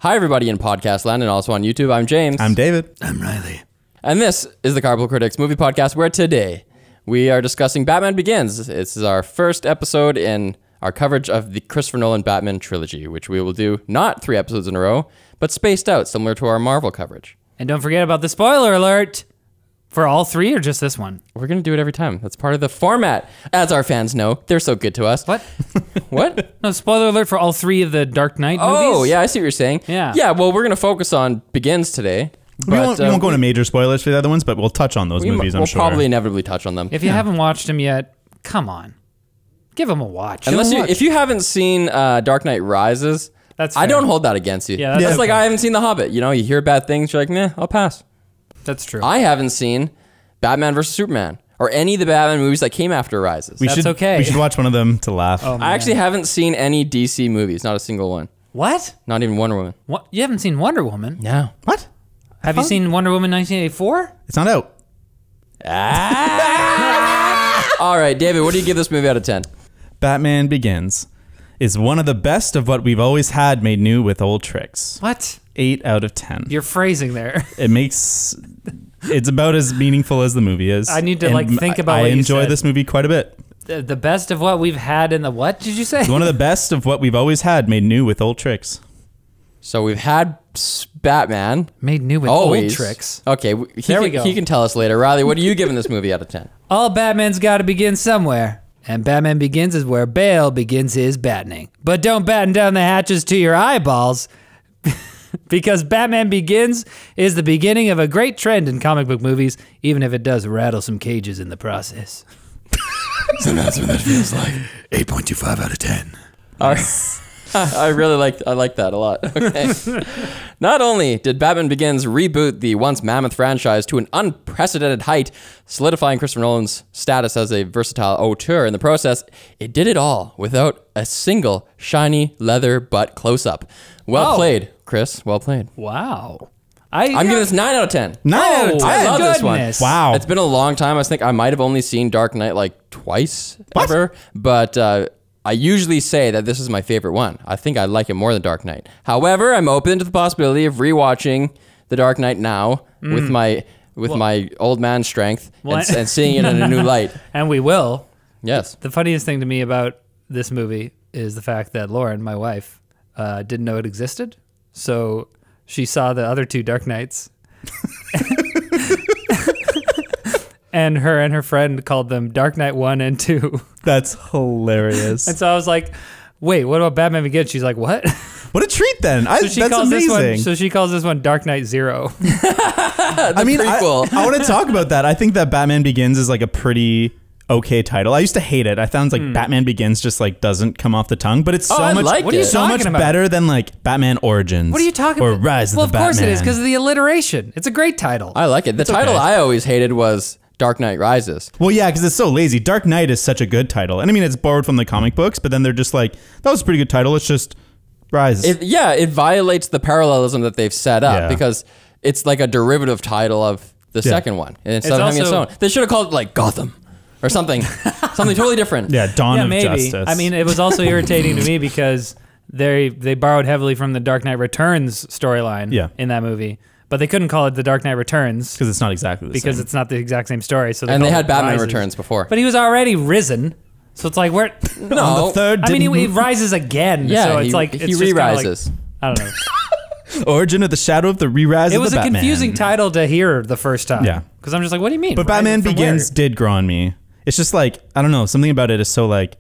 Hi, everybody in podcast land and also on YouTube. I'm James. I'm David. I'm Riley. And this is the Carpool Critics movie podcast, where today we are discussing Batman Begins. This is our first episode in our coverage of the Christopher Nolan Batman trilogy, which we will do not 3 episodes in a row, but spaced out, similar to our Marvel coverage. And don't forget about the spoiler alert for all 3 or just this one. We're going to do it every time. That's part of the format. As our fans know, they're so good to us. What? What? No, spoiler alert for all 3 of the Dark Knight movies? Oh, yeah, I see what you're saying. Yeah. Yeah, well, we're going to focus on Begins today. We won't go into major spoilers for the other ones, but we'll touch on those movies, I'm sure. We'll probably inevitably touch on them. If you haven't watched them yet, come on. Give them a watch. If you haven't seen Dark Knight Rises, That's I fair. don't hold that against you. Yeah, that's That's like okay. I haven't seen The Hobbit. You know, you hear bad things, you're like, meh, I'll pass. That's true. I haven't seen Batman vs. Superman or any of the Batman movies that came after Rises. That's okay. We should watch one of them to laugh. Oh, I actually haven't seen any DC movies, not a single one. What? Not even Wonder Woman. What? You haven't seen Wonder Woman? No. What? Have you seen Wonder Woman 1984? It's not out. All right, David, what do you give this movie out of 10? Batman Begins is one of the best of what we've always had made new with old tricks. What? 8 out of 10. You're phrasing there. It's about as meaningful as the movie is. I need to, And think about I what you enjoy said. this movie quite a bit. The best of what we've had in the what did you say? One of the best of what we've always had made new with old tricks. So we've had Batman. Made new with Always. old tricks. Okay, There we go. He can tell us later. Riley, what are you giving this movie out of 10? All Batman's got to begin somewhere. And Batman Begins is where Bale begins his battening. But don't batten down the hatches to your eyeballs, because Batman Begins is the beginning of a great trend in comic book movies, even if it does rattle some cages in the process. So that's what that feels like. 8.25 out of 10. All right. I like that a lot. Okay. Not only did Batman Begins reboot the once mammoth franchise to an unprecedented height, solidifying Christopher Nolan's status as a versatile auteur in the process, it did it all without a single shiny leather butt close-up. Well played, Chris. Well played. Wow. I'm giving this 9 out of 10. 9 out of 10. I love this one. Goodness. Wow. It's been a long time. I think I might have only seen Dark Knight like twice ever, but I usually say that this is my favorite one. I think I like it more than Dark Knight. However, I'm open to the possibility of rewatching The Dark Knight now with my old man strength and seeing it in a new light. And we will. Yes. The funniest thing to me about this movie is the fact that Lauren, my wife, didn't know it existed. So she saw the other 2 Dark Knights. And her friend called them Dark Knight 1 and 2. That's hilarious. And so I was like, wait, what about Batman Begins? She's like, what? What a treat then. That's amazing. She calls this one Dark Knight 0. I mean, I want to talk about that. I think that Batman Begins is like a pretty okay title. I used to hate it. I found like Batman Begins just like doesn't come off the tongue, but it's so I much like What are you it. so much talking about? better than like Batman Origins. What are you talking or about? Rise Well, of the of course Batman. it is, because of the alliteration. It's a great title. I like it. The title okay. I always hated was Dark Knight Rises. Well, yeah, because it's so lazy. Dark Knight is such a good title. And I mean, it's borrowed from the comic books, but then they're just like, that was a pretty good title. It's just Rise. It violates the parallelism that they've set up Yeah. because it's like a derivative title of the second one. And instead of having its also- own. They should have called it like Gotham or something. Something totally different. yeah, Dawn Yeah, of maybe. Justice. I mean, it was also irritating to me because they borrowed heavily from the Dark Knight Returns storyline in that movie. But they couldn't call it The Dark Knight Returns because it's not exactly the because same. it's not the exact same story. So And they called had it Batman Rises. Returns before. But he was already risen. So it's like, where? No. On the third I mean, he rises again. Yeah, so it's he- like, he it's just kinda like- re-rises. I don't know. Origin of the Shadow of the Re-Rise It of was the a Batman. confusing title to hear the first time. Yeah. Because I'm just like, what do you mean? But Rise Batman from Begins where? did grow on me. It's just like, I don't know, something about it is so like,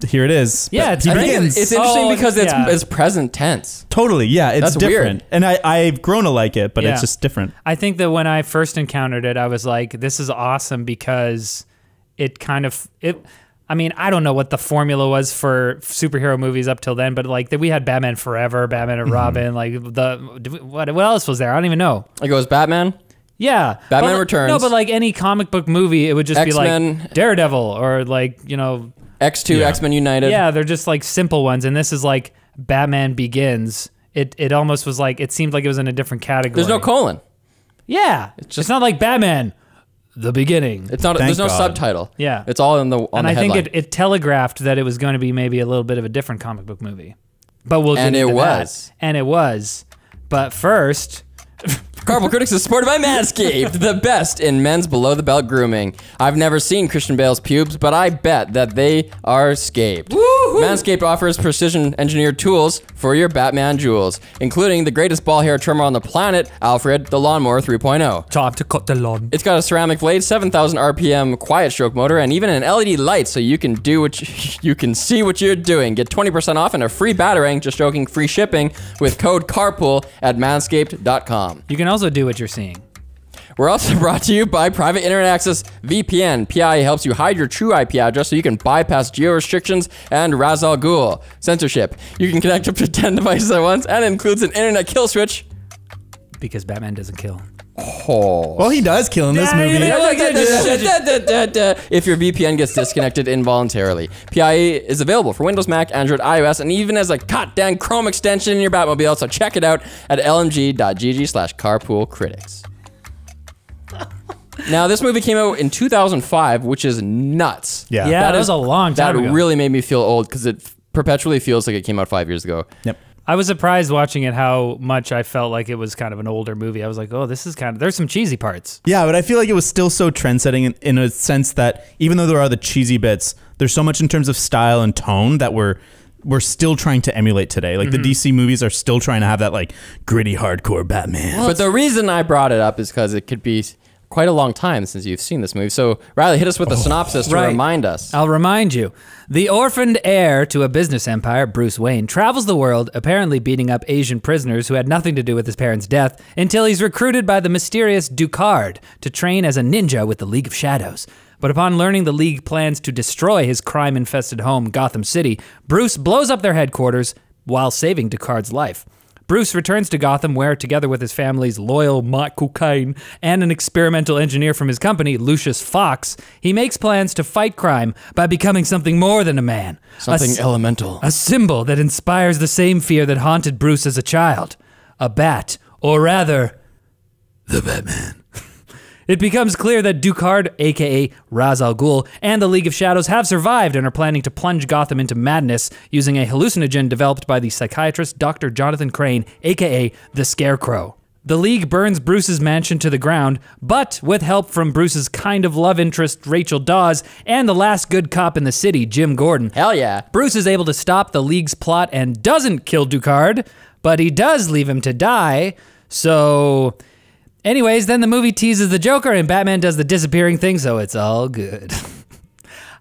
here it is. Yeah, But it's he great. begins. It's interesting Oh, because yeah. it's present tense. Totally, yeah, it's That's different. weird. And I've grown to like it, but Yeah. it's just different. I think that when I first encountered it, I was like, this is awesome because it kind of, I mean, I don't know what the formula was for superhero movies up till then, but like we had Batman Forever, Batman and Robin, like what else was there? I don't even know. It goes Batman. Yeah. Batman But- Returns. No, but like any comic book movie, it would just be X-Men. like Daredevil or like, you know, X2, Yeah. X-Men United. yeah, they're just like simple ones. And this is like Batman Begins. It almost was like, it seemed like it was in a different category. There's no colon. Yeah. It's not like Batman, the beginning. It's not. Thank There's no God. subtitle. Yeah. It's all on And the I headline. think it telegraphed that it was going to be maybe a little bit of a different comic book movie. But we'll get And into it that. was. And it was. But first, Carpool Critics is supported by Manscaped, the best in men's below-the-belt grooming. I've never seen Christian Bale's pubes, but I bet that they are scaped. Woo-hoo! Manscaped offers precision-engineered tools for your Batman jewels, including the greatest ball hair trimmer on the planet, Alfred, the Lawnmower 3.0. time to cut the lawn. It's got a ceramic blade, 7,000 RPM quiet stroke motor, and even an LED light so you can do what you can see what you're doing. Get 20% off and a free batarang, just joking, free shipping with code CARPOOL at manscaped.com. You can also do what you're seeing. We're also brought to you by Private Internet Access VPN. PIA helps you hide your true IP address so you can bypass geo-restrictions and Ra's al Ghul censorship. You can connect up to 10 devices at once and includes an internet kill switch. Because Batman doesn't kill. Oh. Well, he does kill in this movie. If your VPN gets disconnected involuntarily. PIA is available for Windows, Mac, Android, iOS, and even as a goddamn Chrome extension in your Batmobile, so check it out at lmg.gg/carpoolcritics. Now, this movie came out in 2005, which is nuts. Yeah. Yeah, that was a long time ago. That really made me feel old because it perpetually feels like it came out 5 years ago. Yep. I was surprised watching it how much I felt like it was kind of an older movie. I was like, oh, this is kind of, there's some cheesy parts. Yeah, but I feel like it was still so trend-setting in a sense that even though there are the cheesy bits, there's so much in terms of style and tone that we're still trying to emulate today. Like the DC movies are still trying to have that like gritty, hardcore Batman. But the reason I brought it up is because it could be quite a long time since you've seen this movie. So, Riley, hit us with the synopsis to right. remind us. I'll remind you. The orphaned heir to a business empire, Bruce Wayne, travels the world, apparently beating up Asian prisoners who had nothing to do with his parents' death, until he's recruited by the mysterious Ducard to train as a ninja with the League of Shadows. But upon learning the League plans to destroy his crime-infested home, Gotham City, Bruce blows up their headquarters while saving Ducard's life. Bruce returns to Gotham where, together with his family's loyal Michael Caine and an experimental engineer from his company, Lucius Fox, he makes plans to fight crime by becoming something more than a man. Something elemental. A symbol that inspires the same fear that haunted Bruce as a child. A bat, or rather, the Batman. It becomes clear that Ducard, aka Ra's al Ghul, and the League of Shadows have survived and are planning to plunge Gotham into madness using a hallucinogen developed by the psychiatrist Dr. Jonathan Crane, aka the Scarecrow. The League burns Bruce's mansion to the ground, but with help from Bruce's kind of love interest, Rachel Dawes, and the last good cop in the city, Jim Gordon, Hell yeah. Bruce is able to stop the League's plot and doesn't kill Ducard, but he does leave him to die, so... Anyways, then the movie teases the Joker and Batman does the disappearing thing, so it's all good.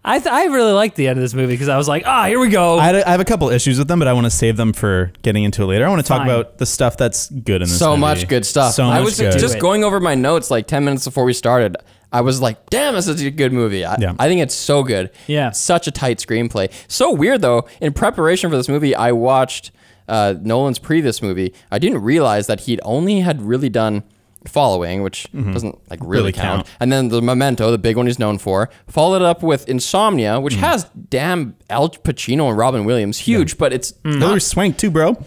I really liked the end of this movie because I was like, here we go. I have a couple issues with them, but I want to save them for getting into it later. I want to talk Fine. about the stuff that's good in this So movie. much good stuff. So I much was good. just going over my notes like 10 minutes before we started. I was like, damn, this is a good movie. I think it's so good. Yeah. Such a tight screenplay. So weird, though. In preparation for this movie, I watched Nolan's previous movie. I didn't realize that he'd only had really done Following, which doesn't like really count. And then the Memento, the big one he's known for, followed it up with Insomnia, which has damn Al Pacino and Robin Williams, huge, but it's Hilary Swank too, bro.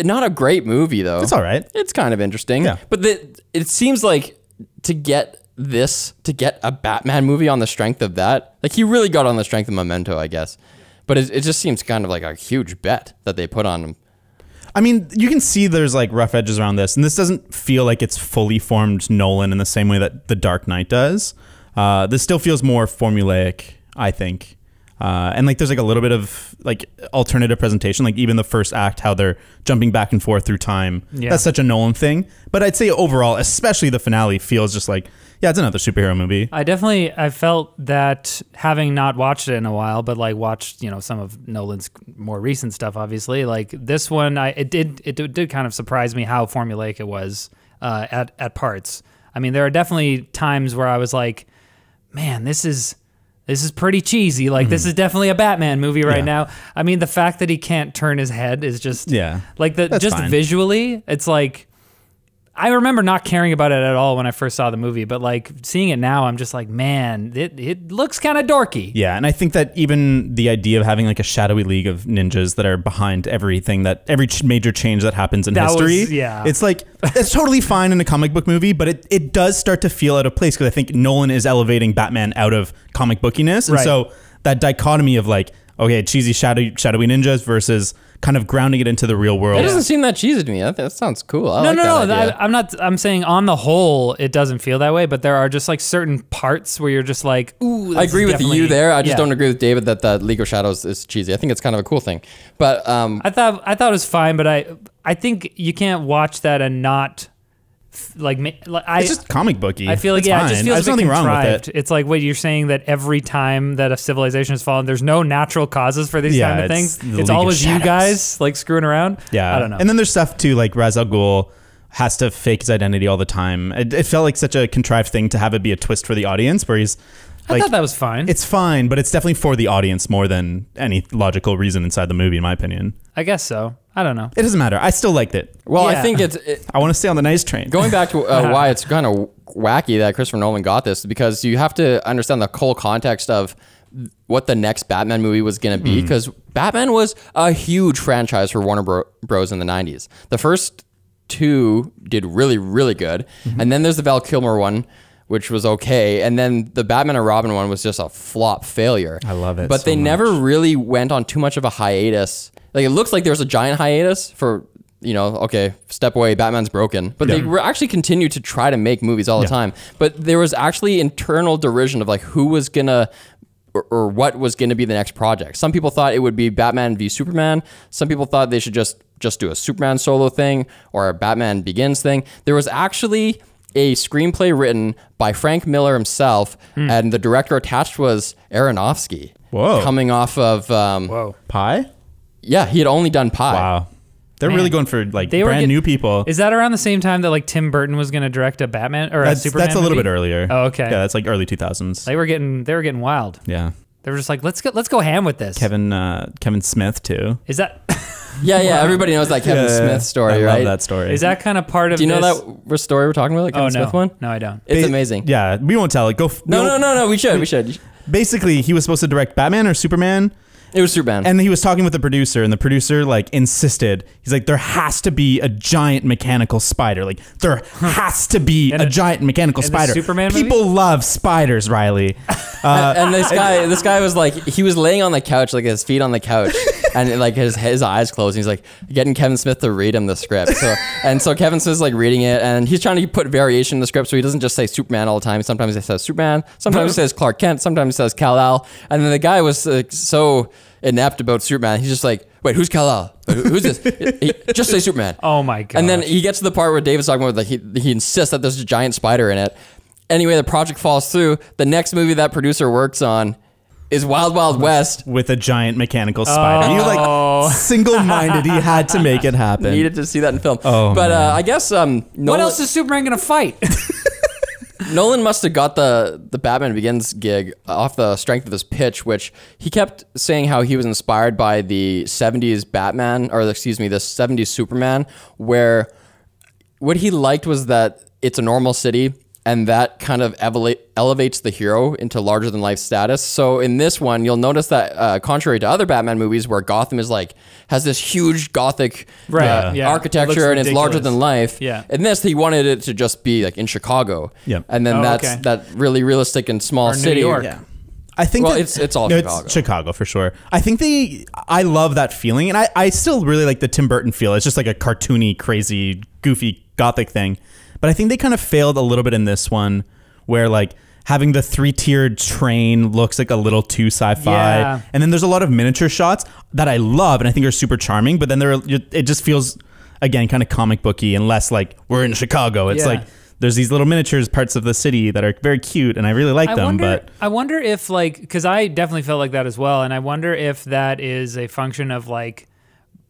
not a great movie though. It's all right. It's kind of interesting. Yeah. But it seems like to get a Batman movie on the strength of that, like he really got on the strength of Memento, I guess. But it just seems kind of like a huge bet that they put on him. I mean, you can see there's like rough edges around this, and this doesn't feel like it's fully formed Nolan in the same way that The Dark Knight does. This still feels more formulaic, I think. And like there's like a little bit of like alternative presentation, like even the first act, how they're jumping back and forth through time. Yeah. That's such a Nolan thing. But I'd say overall, especially the finale, feels just like, yeah, it's another superhero movie. I felt that having not watched it in a while, but like watched, some of Nolan's more recent stuff, obviously, like this one, it did kind of surprise me how formulaic it was at parts. I mean, there are definitely times where I was like, man, this is pretty cheesy. Like this is definitely a Batman movie right now. I mean, the fact that he can't turn his head is just like fine. Visually, it's like I remember not caring about it at all when I first saw the movie, but like seeing it now, I'm just like, man, it looks kind of dorky. Yeah, and I think that even the idea of having like a shadowy league of ninjas that are behind everything, that every major change that happens in history, it's like, it's totally fine in a comic book movie, but it does start to feel out of place because I think Nolan is elevating Batman out of comic bookiness. And so that dichotomy of like, okay, cheesy shadowy ninjas versus kind of grounding it into the real world. It doesn't seem that cheesy to me. That sounds cool. I like that idea. I'm not. I'm saying on the whole, it doesn't feel that way. But there are just like certain parts where you're just like, ooh. I agree with you there. I just yeah. don't agree with David that League of Shadows is cheesy. I think it's kind of a cool thing. But I thought it was fine, but I think you can't watch that and not it's just comic booky. I feel like it's it fine. just feels There's a bit nothing wrong with contrived. it. It's like wait, you're saying that every time that a civilization has fallen, there's no natural causes for these kind of things. the League It's of always you Shadows. guys like screwing around. Yeah, I don't know. And then there's stuff too, like Ra's al Ghul has to fake his identity all the time. It felt like such a contrived thing to have it be a twist for the audience, where he's I like, thought that was fine. it's fine, but it's definitely for the audience more than any logical reason inside the movie, in my opinion. I guess so. I don't know. It doesn't matter. I still liked it. well, Yeah. I think I want to stay on the nice train. going back to why it's kind of wacky that Christopher Nolan got this, because you have to understand the whole context of what the next Batman movie was going to be, because Batman was a huge franchise for Warner Bros. In the 90s. The first two did really, really good. And then there's the Val Kilmer one, which was okay. And then the Batman and Robin one was just a flop failure. I love it But so they much. never really went on too much of a hiatus. Like, it looks like there was a giant hiatus for, okay, step away, Batman's broken. But they were actually continued to try to make movies all the time. But there was actually internal derision of like who was going to, or what was going to be the next project. Some people thought it would be Batman v Superman. Some people thought they should just do a Superman solo thing or a Batman Begins thing. There was actually a screenplay written by Frank Miller himself, and the director attached was Aronofsky. Whoa. Coming off of, Whoa. Pie? yeah, he had only done Pie. Wow. They're Man. really going for like They were brand new people. Is that around the same time that like Tim Burton was going to direct a Batman or a Superman? That's a little movie? bit earlier. Oh, okay. Yeah, that's like early 2000s. They were getting wild. Yeah. They were just like, let's go ham with this. Kevin Smith too. Is that Yeah, everybody knows that Kevin Smith story, I right? love that story. is that kind of part of? Do you know this? that story we're talking about, the Kevin Oh no, Smith one? no, I don't. It's amazing. Yeah, we won't tell it. No, we should. Basically, he was supposed to direct Batman or Superman, It was Superman. and he was talking with the producer, and the producer like insisted. He's like, there has to be a giant mechanical spider. Like there has to be a giant mechanical in the spider. Superman movie? People love spiders, Riley. And this guy was like, he was laying on the couch, like his feet on the couch, and like his eyes closed. And he's like getting Kevin Smith to read him the script. So Kevin Smith's like reading it, and he's trying to put variation in the script, so he doesn't just say Superman all the time. Sometimes he says Superman, sometimes he says Clark Kent, sometimes he says Kal-El. And then the guy was so inept about Superman, he's just like, wait, who's Kal-El? Who's this? Just say Superman. Oh my god. And then he gets to the part where David's talking about, like, he insists that there's a giant spider in it. Anyway, the project falls through. The next movie that producer works on is Wild Wild West. With a giant mechanical spider. You like single-minded. He had to make it happen. Needed to see that in film. Oh, but man. I guess what else is Superman gonna fight? Nolan must have got the Batman Begins gig off the strength of his pitch, which he kept saying how he was inspired by the 70s Batman, or excuse me, the 70s Superman, where what he liked was that it's a normal city, and that kind of elevates the hero into larger than life status. So in this one, you'll notice that contrary to other Batman movies where Gotham is like, has this huge gothic Right, yeah. It architecture looks and it's larger ridiculous. than life. Yeah. In this, he wanted it to just be like in Chicago. Yep. And then Oh, that's okay. that really realistic and small Or New city. York. Yeah. I think Well, that- it's all no, Chicago. It's Chicago for sure. I think I love that feeling, and I still really like the Tim Burton feel. It's just like a cartoony, crazy, goofy, gothic thing. But I think they kind of failed a little bit in this one, where like having the 3-tiered train looks like a little too sci-fi, Yeah. and then there's a lot of miniature shots that I love and I think are super charming. But then it just feels again kind of comic booky and less like we're in Chicago. It's Yeah. like there's these little miniatures parts of the city that are very cute, and I really like them. But I wonder if like, because I definitely felt like that as well, and I wonder if that is a function of like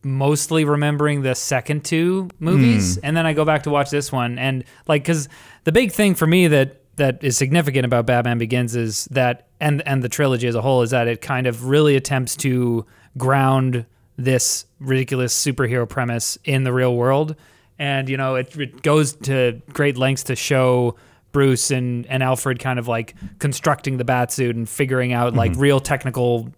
mostly remembering the second two movies, and then I go back to watch this one, and like, because the big thing for me that is significant about Batman Begins is that, and the trilogy as a whole, is that it kind of really attempts to ground this ridiculous superhero premise in the real world. And, you know, it goes to great lengths to show Bruce and Alfred kind of like constructing the Batsuit and figuring out like real technical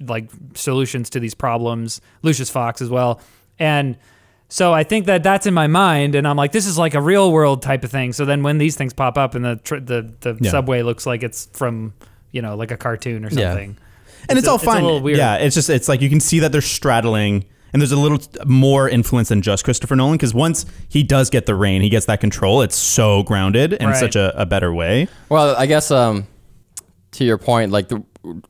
like solutions to these problems. Lucius Fox as well. And so I think that that's in my mind, and I'm like, this is like a real world type of thing. So then when these things pop up and the Yeah. subway looks like it's from, you know, like a cartoon or something. And it's all It's fine. a little weird. Yeah, it's like you can see that they're straddling, and there's a little more influence than just Christopher Nolan, because once he does get the reign, he gets that control, it's so grounded in Right. such a better way. Well, I guess to your point, like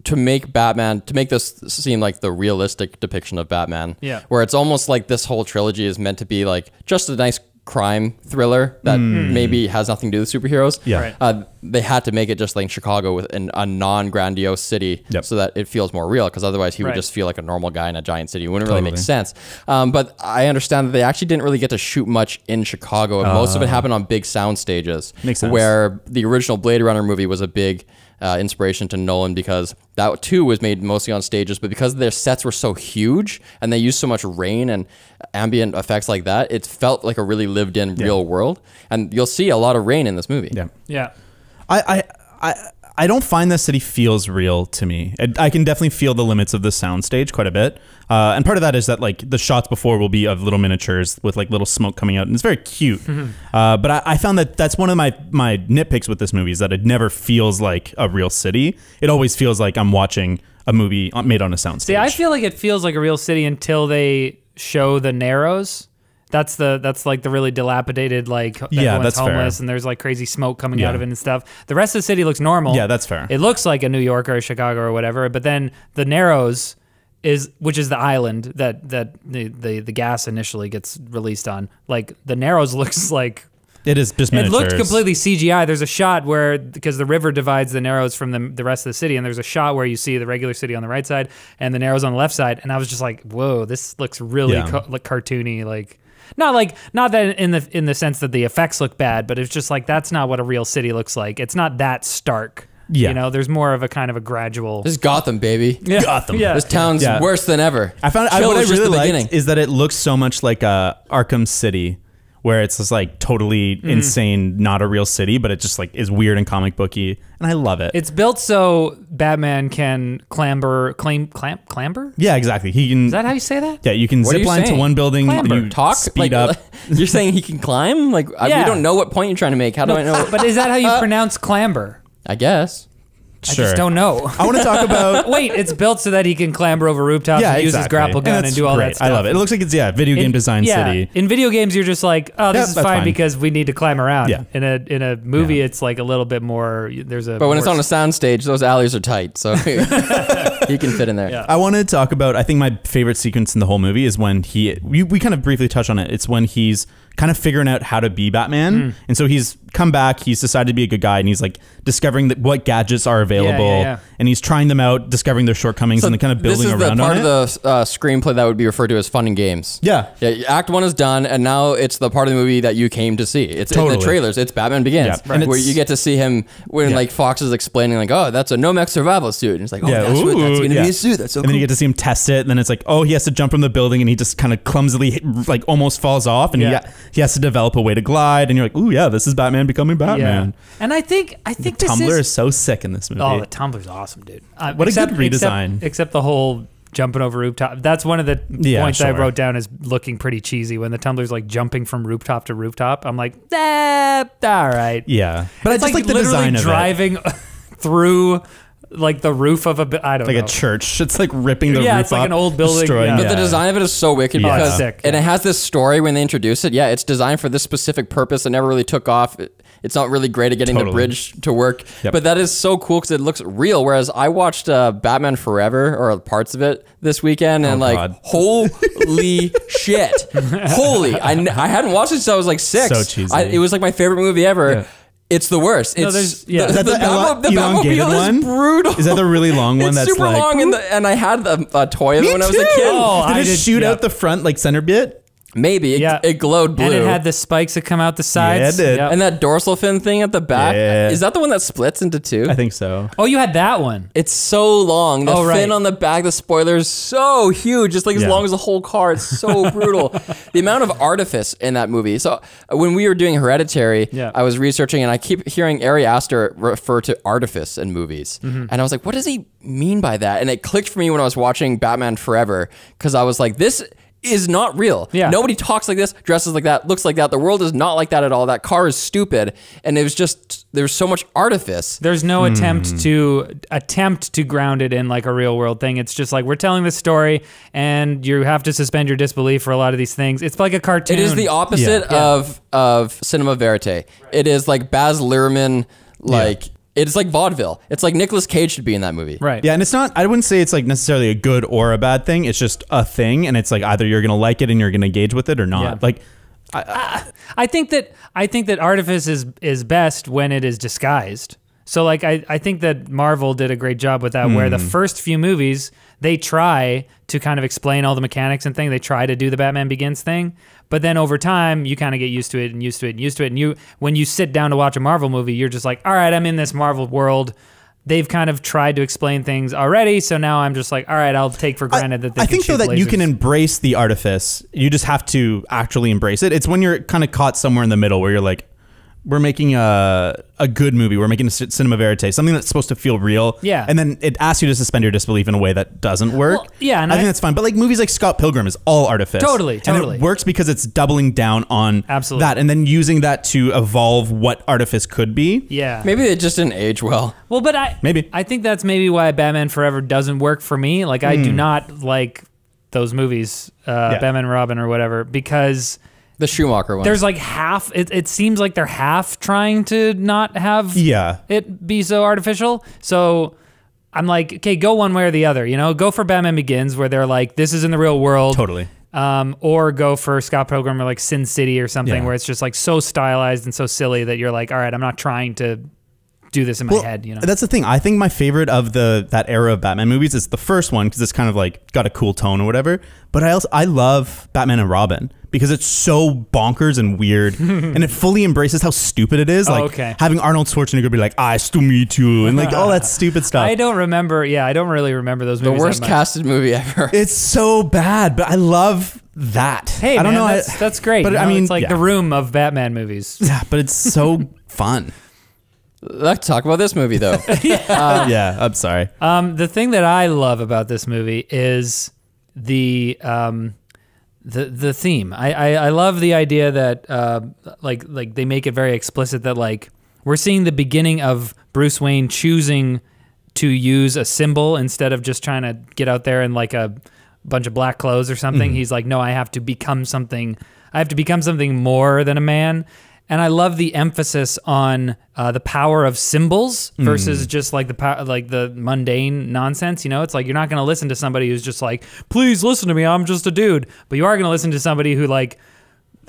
to make Batman, to make this seem like the realistic depiction of Batman, Yeah. where it's almost like this whole trilogy is meant to be like just a nice crime thriller that maybe has nothing to do with superheroes. Yeah. Right. They had to make it just like Chicago with a non-grandiose city Yep. so that it feels more real, because otherwise he would Right. just feel like a normal guy in a giant city. It wouldn't really make Totally. sense. But I understand that they actually didn't really get to shoot much in Chicago. And most of it happened on big sound stages. Makes sense. Where the original Blade Runner movie was a big inspiration to Nolan, because that too was made mostly on stages, but because their sets were so huge and they used so much rain and ambient effects like that, it felt like a really lived in real world. And you'll see a lot of rain in this movie. Yeah. Yeah. I don't find the city feels real to me. I can definitely feel the limits of the soundstage quite a bit, and part of that is that like the shots before will be of little miniatures with like little smoke coming out, and it's very cute. But I found that that's one of my nitpicks with this movie, is that it never feels like a real city. It always feels like I'm watching a movie made on a soundstage. See, I feel like it feels like a real city until they show the Narrows. That's like the really dilapidated, like everyone's that's homeless fair. and there's like crazy smoke coming Yeah. out of it and stuff. The rest of the city looks normal. Yeah, that's fair. It looks like a New York or a Chicago or whatever, but then the Narrows which is the island that the gas initially gets released on. Like the Narrows looks like It is just it miniatures. looked completely CGI. There's a shot where, because the river divides the Narrows from the rest of the city, and there's a shot where you see the regular city on the right side and the Narrows on the left side, and I was just like, whoa, this looks really Yeah. like cartoony, not that in the sense that the effects look bad, but it's just like that's not what a real city looks like. It's not that stark. Yeah. You know, there's more of a kind of a gradual. This is Gotham, baby. Yeah. Gotham. Yeah. This town's Yeah. worse than ever. I found Chill what I was just really the liked beginning. is that it looks so much like Arkham City, where it's just like totally insane, not a real city, but it just like is weird and comic booky, and I love it. It's built so Batman can clamber. Yeah, exactly. He can. Is that how you say that? Yeah, you can What are zip you line to saying? one building, Clamber. you Talk speed like, up. You're saying he can climb? Like we Yeah. don't know what point you're trying to make. How do I know? But is that how you pronounce clamber? I guess. I just don't know. I want to talk about. Wait, it's built so that he can clamber over rooftops Yeah, and use his exactly. grapple gun and that's do all great. that stuff. I love it. It looks like it's video game design city. In video games, you're just like, oh, this Yeah, is that's fine, fine. because we need to climb around. Yeah. In a movie, it's like a little bit more. There's a. But when it's more on a sound stage, those alleys are tight, so he can fit in there. Yeah. I want to talk about, I think my favorite sequence in the whole movie is when we kind of briefly touched on it. It's when he's kind of figuring out how to be Batman. And so he's come back, he's decided to be a good guy, and he's like discovering what gadgets are available. yeah. And he's trying them out, discovering their shortcomings, and then kind of building this is around the part on of it. the screenplay that would be referred to as fun and games. Yeah. Act 1 is done, and now it's the part of the movie that you came to see. It's in Totally. the trailers. It's Batman Begins, Yeah. And where it's- you get to see him when Yeah. like Fox is explaining like, oh, that's a Nomex survival suit, and it's like, oh, Yeah, that's ooh, going to yeah. be a suit. That's so And cool. then you get to see him test it, and then it's like, oh, he has to jump from the building, and he just kind of clumsily, like, almost falls off, and Yeah. he has to develop a way to glide, and you're like, ooh, yeah, this is Batman becoming Batman. And I think this Tumblr is. is so sick in this movie. Oh, the Tumblr's awesome, dude. What a good redesign. Except the whole jumping over rooftop. That's one of the Yeah, points I sure. wrote down as looking pretty cheesy when the Tumblr's like jumping from rooftop to rooftop. I'm like, all right. Yeah. But It's I just like the literally design of it. driving through like the roof of I don't Like know. a church. It's like ripping the Yeah, roof it's like up, an old building, destroying- yeah. But the design of it is so wicked Yeah. because, Oh, sick, and yeah. it has this story when they introduce it. Yeah, it's designed for this specific purpose. It never really took off. It's not really great at getting the Totally. bridge to work. Yep. But that is so cool because it looks real. Whereas I watched Batman Forever or parts of it this weekend, and like, God. holy shit, holy! I hadn't watched it since I was like 6. So cheesy. It was like my favorite movie ever. Yeah. It's the worst. No, It's there's- yeah. the, Is that the, the Batmo- the elongated Batmobile one? is brutal. Is that the really long one It's that's super like, long, and I had a toy of it when I was a kid. Oh, did I it did- shoot yeah. out the front like center bit? Maybe Yeah. it glowed blue. And it had the spikes that come out the sides. Yeah, it did. Yep. And that dorsal fin thing at the back, Yeah. is that the one that splits into two? I think so. Oh, you had that one. It's so long. The Oh, right. fin on the back, the spoiler is so huge. It's like as Yeah. long as the whole car. It's so brutal. The amount of artifice in that movie. So when we were doing Hereditary, Yeah. I was researching and I keep hearing Ari Aster refer to artifice in movies. Mm-hmm. And I was like, what does he mean by that? And it clicked for me when I was watching Batman Forever because I was like, this is not real. Yeah. Nobody talks like this, dresses like that, looks like that. The world is not like that at all. That car is stupid. And it was just, there's so much artifice. There's no attempt to ground it in like a real world thing. It's just like, we're telling this story and you have to suspend your disbelief for a lot of these things. It's like a cartoon. It is the opposite of cinema verite. It is like Baz Luhrmann, like, it's like vaudeville. It's like Nicolas Cage should be in that movie. Right. Yeah, and it's not, I wouldn't say it's like necessarily a good or a bad thing. It's just a thing, and it's like either you're going to like it and you're going to engage with it or not. Yeah. Like, I think that artifice is best when it is disguised. So like I think that Marvel did a great job with that, where the first few movies they try to kind of explain all the mechanics and things. They try to do the Batman Begins thing, but then over time you kind of get used to it and used to it and used to it. And you, when you sit down to watch a Marvel movie, you're just like, all right, I'm in this Marvel world. They've kind of tried to explain things already, so now I'm just like, all right, I'll take for granted that they I can think though shoot that you can lasers. embrace the artifice. You just have to actually embrace it. It's when you're kind of caught somewhere in the middle where you're like, we're making a good movie. We're making a cinema verite, something that's supposed to feel real. Yeah. And then it asks you to suspend your disbelief in a way that doesn't work. Well, yeah, and I think that's fine. But like movies like Scott Pilgrim is all artifice. Totally. And it works because it's doubling down on Absolutely. that and then using that to evolve what artifice could be. Yeah. Maybe it just didn't age well. Well, but Maybe. I think that's maybe why Batman Forever doesn't work for me. Like I do not like those movies, Batman and Robin or whatever, because The Schumacher one. there's like half. It seems like they're half trying to not have it be so artificial. So I'm like, okay, go one way or the other. You know, go for Batman Begins, where they're like, this is in the real world. Totally. Or go for Scott Pilgrim or like Sin City or something, Yeah. where it's just like so stylized and so silly that you're like, all right, I'm not trying to do this in my head. You know, That's the thing. I think my favorite of that era of Batman movies is the first one because it's kind of like got a cool tone or whatever. But I love Batman and Robin because it's so bonkers and weird, and it fully embraces how stupid it is. Like having Arnold Schwarzenegger be like, "I still me too," and like all that stupid stuff. I don't remember. Yeah, I don't really remember those the movies. worst that much. casted movie ever. It's so bad, but I love that. Hey, I don't man, know. that's great. But You know, I mean, it's like the Room of Batman movies. Yeah, but it's so fun. Let's talk about this movie though. Yeah, I'm sorry. The thing that I love about this movie is the theme. I love the idea that like they make it very explicit that like we're seeing the beginning of Bruce Wayne choosing to use a symbol instead of just trying to get out there in like a bunch of black clothes or something. He's like, no, I have to become something. I have to become something more than a man. And I love the emphasis on the power of symbols versus just like the mundane nonsense. You know, it's like you're not going to listen to somebody who's just like, please listen to me, I'm just a dude. But you are going to listen to somebody who like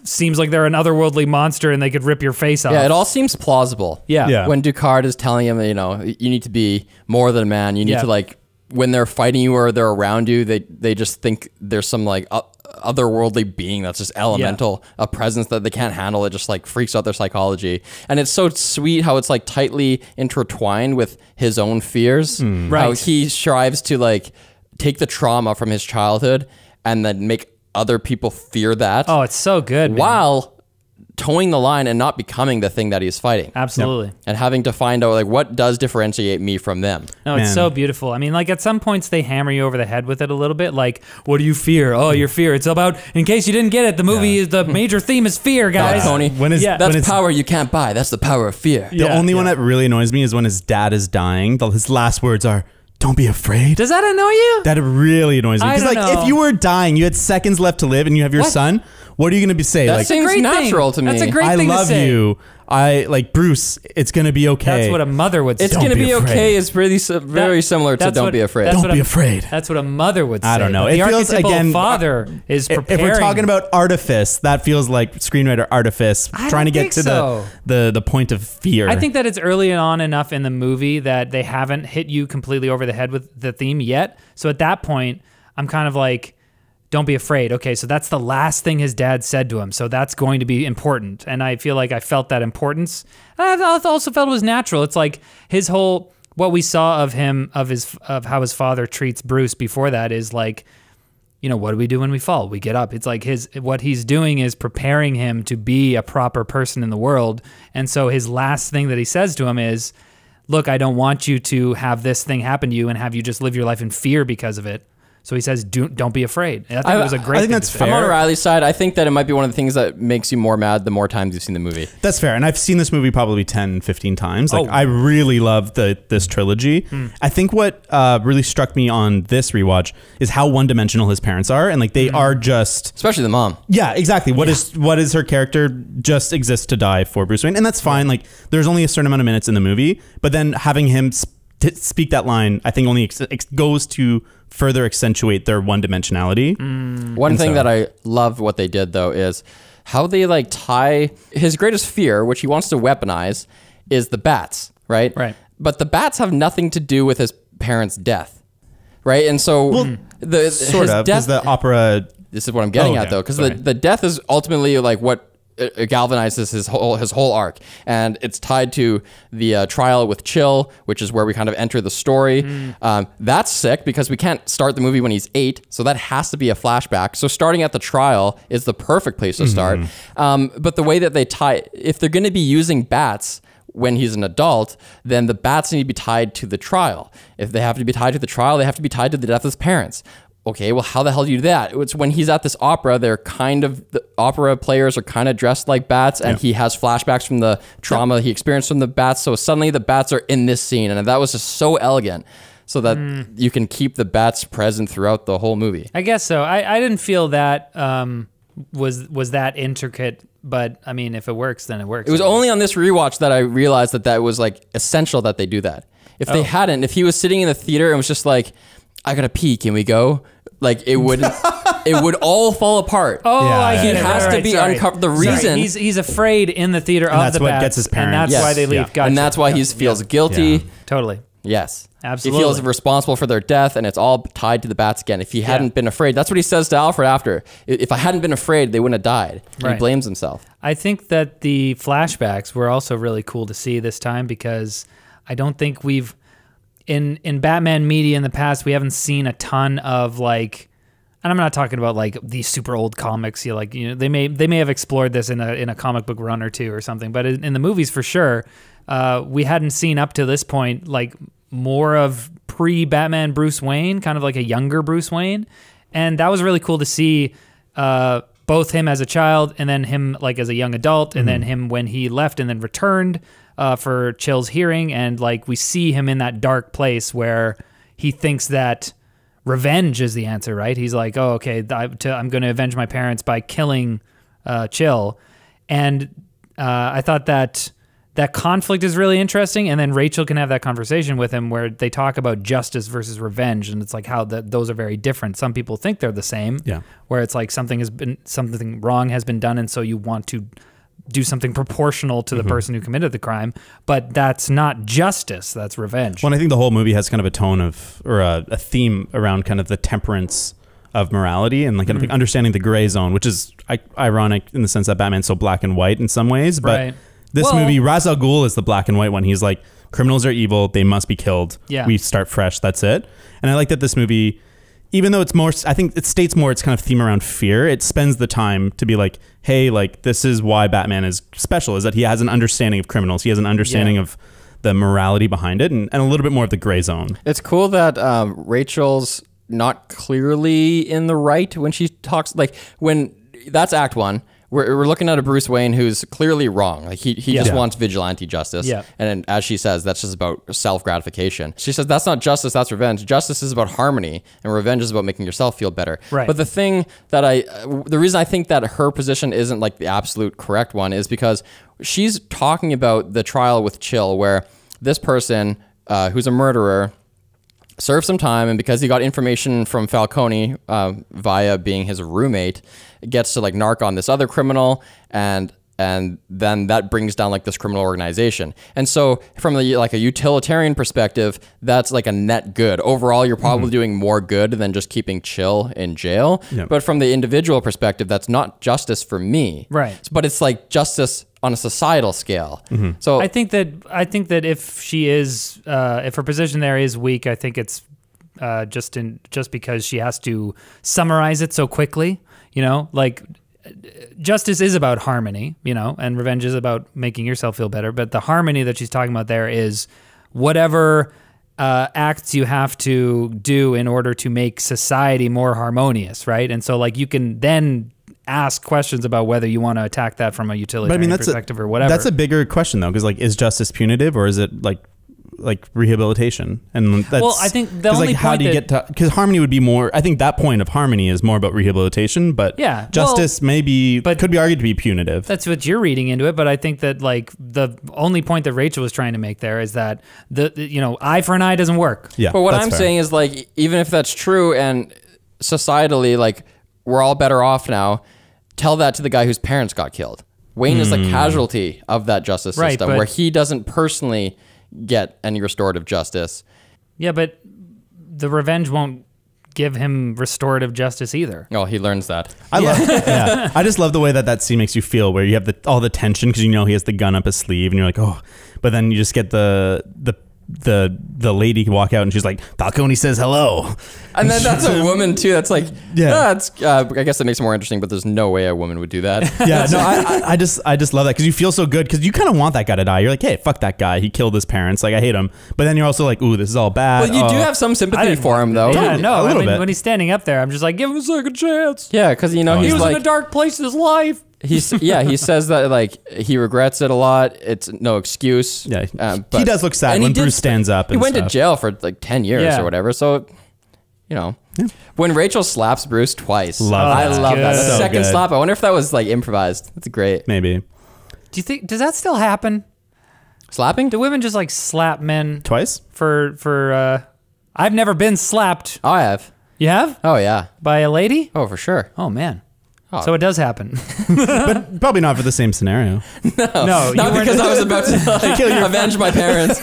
seems like they're an otherworldly monster and they could rip your face off. Yeah, it all seems plausible. Yeah. When Ducard is telling him, you know, you need to be more than a man. You need to like, when they're fighting you or they're around you, they just think there's some like otherworldly being that's just elemental, a presence that they can't handle. It just like freaks out their psychology. And it's so sweet how it's like tightly intertwined with his own fears. How Right. he strives to like take the trauma from his childhood and then make other people fear that. Oh, it's so good, man. While towing the line and not becoming the thing that he's fighting. Absolutely. And having to find out like what does differentiate me from them. No, it's Man. so beautiful. I mean, like at some points they hammer you over the head with it a little bit. Like, what do you fear? Oh, your fear. It's about, in case you didn't get it, the movie is the major theme is fear, guys. Tony. When is Yeah. That's when it's, power you can't buy. That's the power of fear. the only one that really annoys me is when his dad is dying. His last words are, "Don't be afraid." Does that annoy you? That really annoys me. I Because don't like know. if you were dying, you had seconds left to live, and you have your What? son, what are you gonna be saying? That Like, seems great natural thing. to me. That's a great I thing to love say. you. I like Bruce. It's gonna be okay. That's what a mother would say. It's Don't going to be be afraid. okay. It's really very similar to that's Don't what- Be Afraid. that's Don't what be a- afraid. That's what a mother would say. I don't know. But It the feels, archetypal again, father is preparing. If we're talking about artifice, that feels like screenwriter artifice, I trying to don't get think to so. the point of fear. I think that it's early on enough in the movie that they haven't hit you completely over the head with the theme yet. So at that point, I'm kind of like, don't be afraid. Okay, so that's the last thing his dad said to him. So that's going to be important. And I feel like I felt that importance. And I also felt it was natural. It's like his whole, what we saw of him, of how his father treats Bruce before that is like, you know, what do we do when we fall? We get up. It's like what he's doing is preparing him to be a proper person in the world. And so his last thing that he says to him is, look, I don't want you to have this thing happen to you and have you just live your life in fear because of it. So he says, "Don't be afraid." And I think it was a great. I think thing that's to say. fair. I'm on Riley's side. I think that it might be one of the things that makes you more mad the more times you've seen the movie. That's fair. And I've seen this movie probably 10, 15 times. Like, Oh. I really love this trilogy. I think what really struck me on this rewatch is how one-dimensional his parents are. And like, they are just... Especially the mom. Yeah, exactly. What is her character? Just exists to die for Bruce Wayne. And that's fine. Like, there's only a certain amount of minutes in the movie. But then having him speak that line, I think only goes to further accentuate their one-dimensionality. One thing so- that I loved what they did though is how they like tie his greatest fear, which he wants to weaponize, is the bats, right? Right. But the bats have nothing to do with his parents' death, right? And so the Sort his of, death. because the opera... This is what I'm getting Oh, at okay. though, because Sorry. the death is ultimately like what galvanizes his whole arc, and it's tied to the trial with Chill, which is where we kind of enter the story. That's sick because we can't start the movie when he's 8, so that has to be a flashback. So starting at the trial is the perfect place to start. But the way that they tie, if they're going to be using bats when he's an adult, then the bats need to be tied to the trial. If they have to be tied to the trial, they have to be tied to the death of his parents. Okay, well, how the hell do you do that? It's when he's at this opera, the opera players are kind of dressed like bats, and he has flashbacks from the trauma he experienced from the bats. So suddenly the bats are in this scene, and that was just so elegant so that you can keep the bats present throughout the whole movie. I guess so. I didn't feel that was that intricate, but I mean, if it works, then it works. It was only on this rewatch that I realized that was like essential that they do that. If they hadn't, if he was sitting in the theater and was just like, I gotta pee, can we go? Like it would all fall apart. Oh, Yeah, I yeah, get yeah. it. Has to be uncovered. The reason- he's afraid in the theater of that's the what bats, gets his and parents. that's why Yes. they leave. Yeah. Gotcha. And that's why he feels guilty. Yeah. Totally. Yes. Absolutely. He feels responsible for their death, and it's all tied to the bats again. If he hadn't been afraid, that's what he says to Alfred after. If I hadn't been afraid, they wouldn't have died. And Right. He blames himself. I think that the flashbacks were also really cool to see this time because I don't think we've in Batman media in the past we haven't seen a ton of like, and I'm not talking about like these super old comics. They may have explored this in a comic book run or two or something, but in the movies for sure, we hadn't seen up to this point like more of pre-Batman Bruce Wayne, kind of like a younger Bruce Wayne, and that was really cool to see. Both him as a child and then him like as a young adult, and then him when he left and then returned for Chill's hearing, and like we see him in that dark place where he thinks that revenge is the answer, right? He's like, oh, okay, I'm going to avenge my parents by killing Chill, and I thought that conflict is really interesting, and then Rachel can have that conversation with him where they talk about justice versus revenge, and it's like how those are very different. Some people think they're the same, where it's like something wrong has been done, and so you want to do something proportional to the person who committed the crime, but that's not justice, that's revenge. Well, I think the whole movie has kind of a tone of, or a theme around kind of the temperance of morality and like kind of like understanding the gray zone, which is ironic in the sense that Batman's so black and white in some ways, but Right. this Well- movie, Ra's al Ghul is the black and white one. He's like, criminals are evil, they must be killed. Yeah. We start fresh, that's it. And I like that this movie, even though it's more, I think it states more its kind of theme around fear, it spends the time to be like, hey, like this is why Batman is special, is that he has an understanding of criminals. He has an understanding of the morality behind it and a little bit more of the gray zone. It's cool that Rachel's not clearly in the right when she talks. Like when that's Act 1. We're looking at a Bruce Wayne who's clearly wrong. Like he just wants vigilante justice. Yeah. And as she says, that's just about self-gratification. She says that's not justice, that's revenge. Justice is about harmony, and revenge is about making yourself feel better. Right. But the thing that the reason I think that her position isn't like the absolute correct one is because she's talking about the trial with Chill, where this person who's a murderer served some time, and because he got information from Falcone via being his roommate, gets to like narc on this other criminal, and then that brings down like this criminal organization. And so from like a utilitarian perspective, that's like a net good. Overall, you're probably doing more good than just keeping Chill in jail. Yeah. But from the individual perspective, that's not justice for me. Right. But it's like justice on a societal scale. So I think that if she is, if her position there is weak, I think it's just because she has to summarize it so quickly. You know, like justice is about harmony, you know, and revenge is about making yourself feel better. But the harmony that she's talking about there is whatever acts you have to do in order to make society more harmonious, right? And so like you can then ask questions about whether you want to attack that from a utilitarian perspective or whatever. That's a bigger question though, because like, is justice punitive or is it like rehabilitation? And that's, well, I think the only like, how point do you get to, because harmony would be more, I think that point of harmony is more about rehabilitation, but Yeah, justice could be argued to be punitive. That's what you're reading into it, but I think that like the only point that Rachel was trying to make there is that the eye for an eye doesn't work. Yeah, But what that's I'm fair. saying is like, even if that's true and societally, like we're all better off now, tell that to the guy whose parents got killed. Wayne is the casualty of that justice Right, system but- where he doesn't personally get any restorative justice. Yeah, but the revenge won't give him restorative justice either. Oh, he learns that. I just love the way that scene makes you feel, where you have all the tension because you know he has the gun up his sleeve, and you're like, oh, but then you just get the lady walk out and she's like, Falcone says hello. And then that's a woman too. That's like, Yeah. I guess that makes it more interesting, but there's no way a woman would do that. Yeah, no, I just love that because you feel so good because you kind of want that guy to die. You're like, hey, fuck that guy. He killed his parents. Like, I hate him. But then you're also like, ooh, this is all bad. Well, you do have some sympathy for him though. Yeah, no, a little bit. when he's standing up there, I'm just like, give him a second chance. Yeah, because you know He he's was like, in a dark place in his life. he says that like he regrets it a lot. It's no excuse. Yeah, but- he does look sad and he when did Bruce stands up. He and went to stuff. jail for like 10 years Yeah. or whatever. So, you know, when Rachel slaps Bruce twice, Love I that. love that. Good. The So second good. slap, I wonder if that was like improvised. That's great. Maybe Do you think, does that still happen? Slapping? Do women just like slap men twice. for I've never been slapped. Oh, I have. You have? Oh, yeah. By a lady? Oh, for sure. Oh man. Oh. So it does happen. But probably not for the same scenario. No, Not because I was about to like, avenge my parents.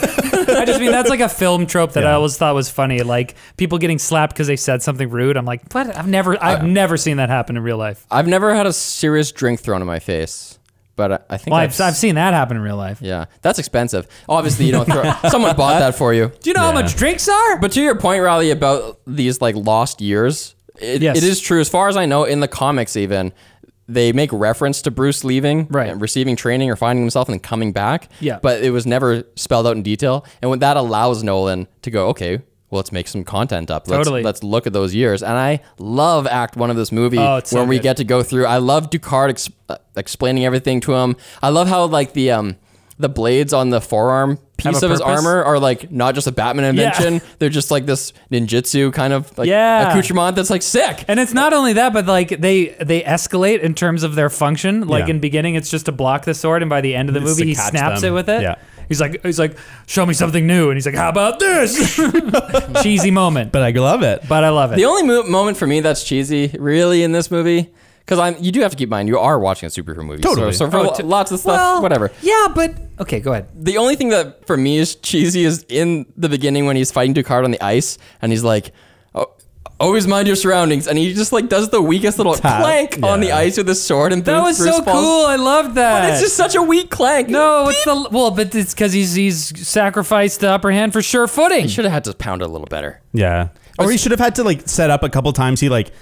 I just mean that's like a film trope that I always thought was funny. Like people getting slapped because they said something rude. I'm like, what? I've never seen that happen in real life. I've never had a serious drink thrown in my face, but I think Well, I've seen that happen in real life. Yeah, that's expensive. Obviously, you don't throw. Someone bought that for you. Do you know how much drinks are? But to your point, Riley, about these like lost years, Yes. it is true. As far as I know, in the comics, even they make reference to Bruce leaving, Right. and receiving training or finding himself and then coming back. Yeah. But it was never spelled out in detail, and when that allows Nolan to go, okay, well, let's make some content up. Totally. Let's look at those years. And I love Act 1 of this movie, Oh, it's so where we good. get to go through. I love Ducard explaining everything to him. I love how like the blades on the forearm piece Have a of his purpose? armor are like not just a Batman invention. Yeah. They're just like this ninjutsu kind of like Yeah. accoutrement that's like sick. And it's not only that, but like they escalate in terms of their function. Like Yeah. in beginning, it's just to block the sword, and by the end of the Just movie, to he catch snaps them. it with it. Yeah. He's like, show me something new, and he's like, how about this? Cheesy moment, But I love it. but I love it. The only moment for me that's cheesy, really, in this movie, because you do have to keep in mind you are watching a superhero movie. Totally. So for lots of stuff, Well, whatever. Yeah, but okay, go ahead. The only thing that for me is cheesy is in the beginning when he's fighting Ducard on the ice, and he's like, "Oh, always mind your surroundings," and he just like does the weakest little Tap. clank on the Yeah. ice with his sword, and That was Bruce so falls. cool. I loved that. But it's just such a weak clank. no, it's but it's because he's sacrificed the upper hand for sure footing. He should have had to pound it a little better. Yeah. Or he should have had to like set up a couple times. He like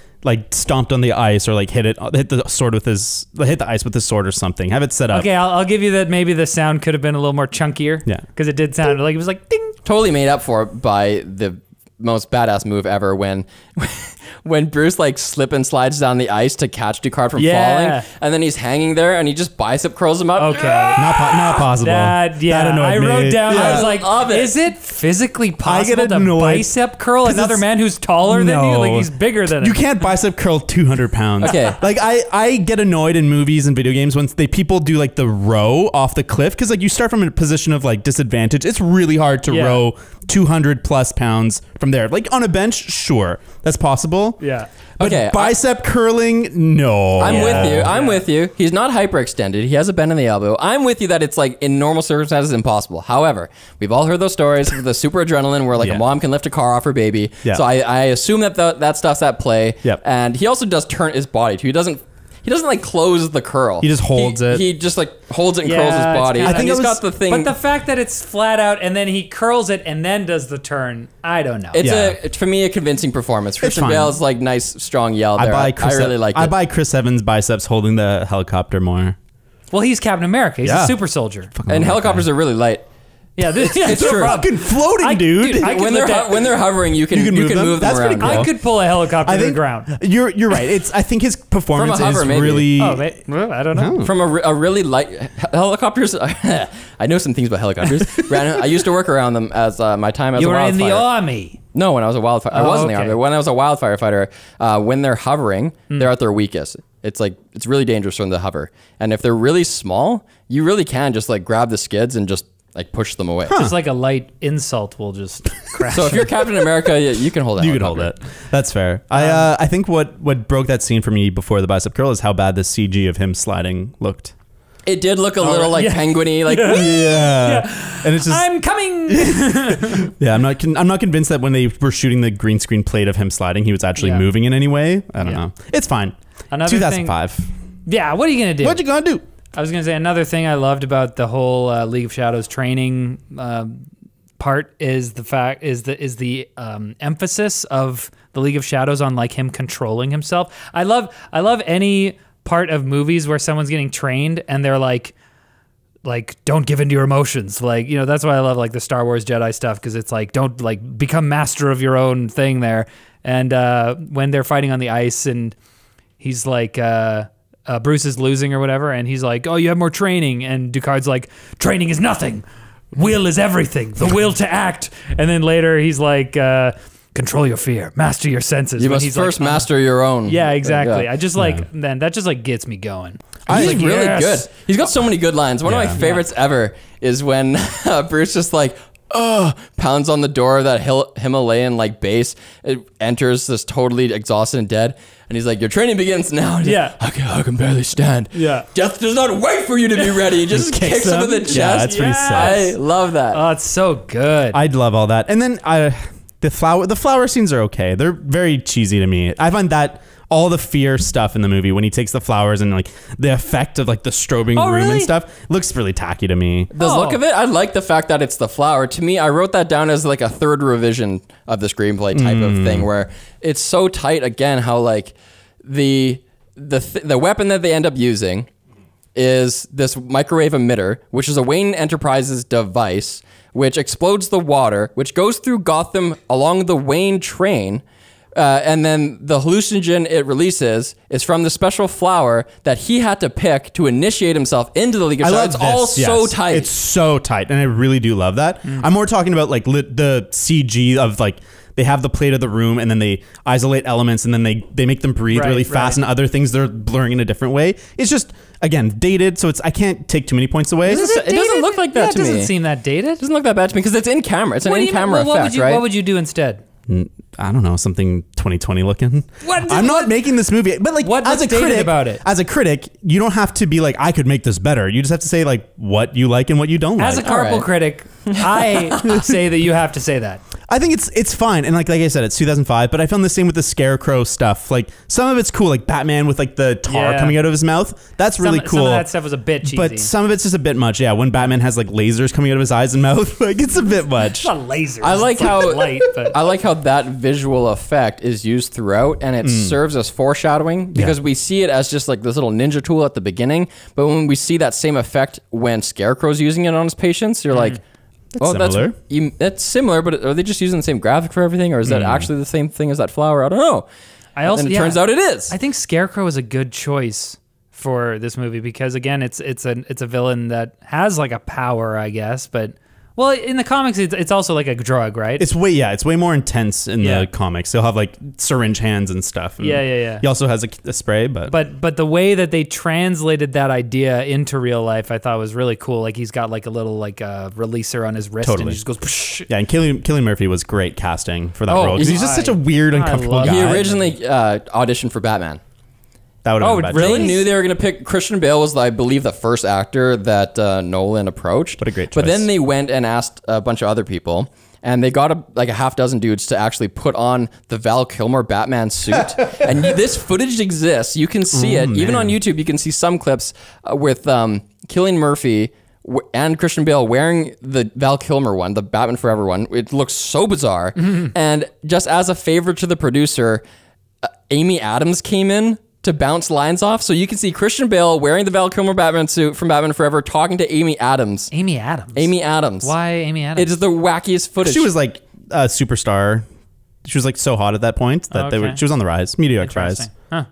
stomped on the ice or like hit the sword with hit the ice with his sword or something. Have it set up. Okay, I'll give you that. Maybe the sound could have been a little more chunkier. Yeah. because it did sound like it was like ding. Totally made up for it by the most badass move ever when Bruce like slip and slides down the ice to catch Ducard from Yeah. falling, and then he's hanging there and he just bicep curls him up. Okay. Not possible. That annoyed I me. wrote down. I Yeah. was like, Love it. is it physically possible to annoyed bicep curl 'cause another it's- man who's taller than you? No. Like he's bigger than You him. can't bicep curl 200 pounds. Okay. Like I get annoyed in movies and video games when people do like the row off the cliff because like you start from a position of like disadvantage. It's really hard to Yeah. row 200 plus pounds from there. Like on a bench, sure, that's possible. Yeah. But Okay, bicep curling, no. I'm with you. I'm Yeah. with you. He's not hyperextended. He has a bend in the elbow. I'm with you that it's like in normal circumstances impossible. However, we've all heard those stories of the super adrenaline where like Yeah. a mom can lift a car off her baby. Yeah. So I assume that stuff's at play. Yep. And he also does turn his body too. He doesn't like close the curl. He just holds it. He just like holds it and Yeah, curls his it's body. kinda- And I think he's it was- got the thing. But the fact that it's flat out and then he curls it and then does the turn, I don't know. it's for me a convincing performance. Christian fine. Bale's like nice strong yell there. I really like it. I buy Chris Evans' biceps holding the helicopter more. well, he's Captain America. He's Yeah. a super soldier. And helicopters are really light. Yeah, It's no true. problem. Fucking floating, I- dude. dude, I could When look they're at- when they're hovering, you can move them That's pretty around. cool. yeah. I could pull a helicopter to the ground. You're right. I think his performance hover, is maybe. really. Oh, well, I don't know. From a really light helicopters. I know some things about helicopters. Brandon, I used to work around them as my time as You a were in wildfire. the army. No, when I was a wildfire, I Oh, was in the okay. army. When I was a wildfire fighter, when they're hovering, they're at their weakest. It's like it's really dangerous for them to hover. And if they're really small, you really can just like grab the skids and just like push them away. Just like a light insult will just crash. So if you're Captain America, you can hold it. You could hold it. That's fair. I think what broke that scene for me before the bicep curl is how bad the CG of him sliding looked. It did look a little like yeah. penguiny, like Yeah. And it's just I'm coming. yeah. I'm not convinced that when they were shooting the green screen plate of him sliding, he was actually Yeah. moving in any way. I don't Yeah. know. It's fine. Another 2005. Yeah, what are you gonna do? What you gonna do? I was gonna say another thing I loved about the whole League of Shadows training part is the emphasis of the League of Shadows on like him controlling himself. I love any part of movies where someone's getting trained and they're like don't give into your emotions. Like, you know, that's why I love like the Star Wars Jedi stuff, because it's like don't like become master of your own thing there. And when they're fighting on the ice and he's like Bruce is losing or whatever, and he's like, oh, you have more training, and Ducard's like, training is nothing, will is everything, the will to act. And then later he's like, control your fear, master your senses. you When must he's first like, master your own. yeah, exactly. Yeah. I just like then that just like gets me going. He's like, really yes. good. He's got so many good lines. One of Yeah. my favorites ever is when Bruce just like, pounds on the door of that Himalayan like base. It enters this totally exhausted and dead. And he's like, your training begins now. And he's Yeah. like, I can barely stand. Yeah. Death does not wait for you to be ready. He just kicks him in the chest. Yeah, that's pretty Yes. sick. I love that. Oh, it's so good. I'd love all that. And then the flower scenes are okay. They're very cheesy to me. I find that all the fear stuff in the movie when he takes the flowers and like the effect of like the strobing room really? and stuff looks really tacky to me. The look of it, I like the fact that it's the flower. To me, I wrote that down as like a third revision of the screenplay type of thing, where it's so tight. Again, how like the weapon that they end up using is this microwave emitter, which is a Wayne Enterprises device, which explodes the water, which goes through Gotham along the Wayne train. And then the hallucinogen it releases is from the special flower that he had to pick to initiate himself into the League of I Shadows. love It's this. all so Yes. tight. It's so tight, and I really do love that. I'm more talking about like the CG of like they have the plate of the room, and then they isolate elements, and then they make them breathe Right, really fast, right. and other things they're blurring in a different way. It's just again dated, so I can't take too many points away. It doesn't Dated? look like that Yeah, to it doesn't me. seem that dated. It doesn't look that bad to me because it's in camera. It's an What do you- in-camera well, effect, right? What would you do instead? I don't know, something 2020 looking. What- I'm not making this movie, but like What's as a dated critic, about it? as a critic, you don't have to be like I could make this better. You just have to say like what you like and what you don't As a like. carpal right. critic, I say that you have to say that. I think it's fine, and like I said, it's 2005. But I found the same with the Scarecrow stuff. Like some of it's cool, like Batman with like the tar Yeah. coming out of his mouth. That's really cool. Some of that stuff was a bit cheesy. but some of it's just a bit much. Yeah, when Batman has like lasers coming out of his eyes and mouth, like it's a bit much. It's not lasers. I like It's how light, but I like how that visual effect is used throughout, and it serves as foreshadowing because we see it as just like this little ninja tool at the beginning. But when we see that same effect when Scarecrow's using it on his patients, you're like, "Oh, similar. that's similar." But are they just using the same graphic for everything, or is that actually the same thing as that flower? I don't know. And it turns out it is. I think Scarecrow is a good choice for this movie because again, it's a villain that has like a power, I guess. But well, in the comics, it's also like a drug, right? It's way more intense in Yeah. the comics. He'll have like syringe hands and stuff. And Yeah. He also has a spray, But the way that they translated that idea into real life, I thought was really cool. Like he's got like a little like releaser on his wrist, and Totally. he just goes. Psh. yeah. And Cillian Murphy was great casting for that Oh, role 'cause he's just such a weird, I uncomfortable love guy. He God. originally auditioned for Batman. That would have been a bad really? They choice. knew they were going to pick Christian Bale was, I believe, the first actor that Nolan approached. What a great But choice. then they went and asked a bunch of other people, and they got a half dozen dudes to actually put on the Val Kilmer Batman suit. And this footage exists. You can see it. Even on YouTube, you can see some clips with Cillian Murphy and Christian Bale wearing the Val Kilmer one, the Batman Forever one. It looks so bizarre. And just as a favor to the producer, Amy Adams came in to bounce lines off. So you can see Christian Bale wearing the Val Kilmer Batman suit from Batman Forever talking to Amy Adams. Amy Adams. Amy Adams. Why Amy Adams? It is the wackiest footage. She was like a superstar. She was like so hot at that point that she was on the rise, meteoric rise. Interesting. Huh.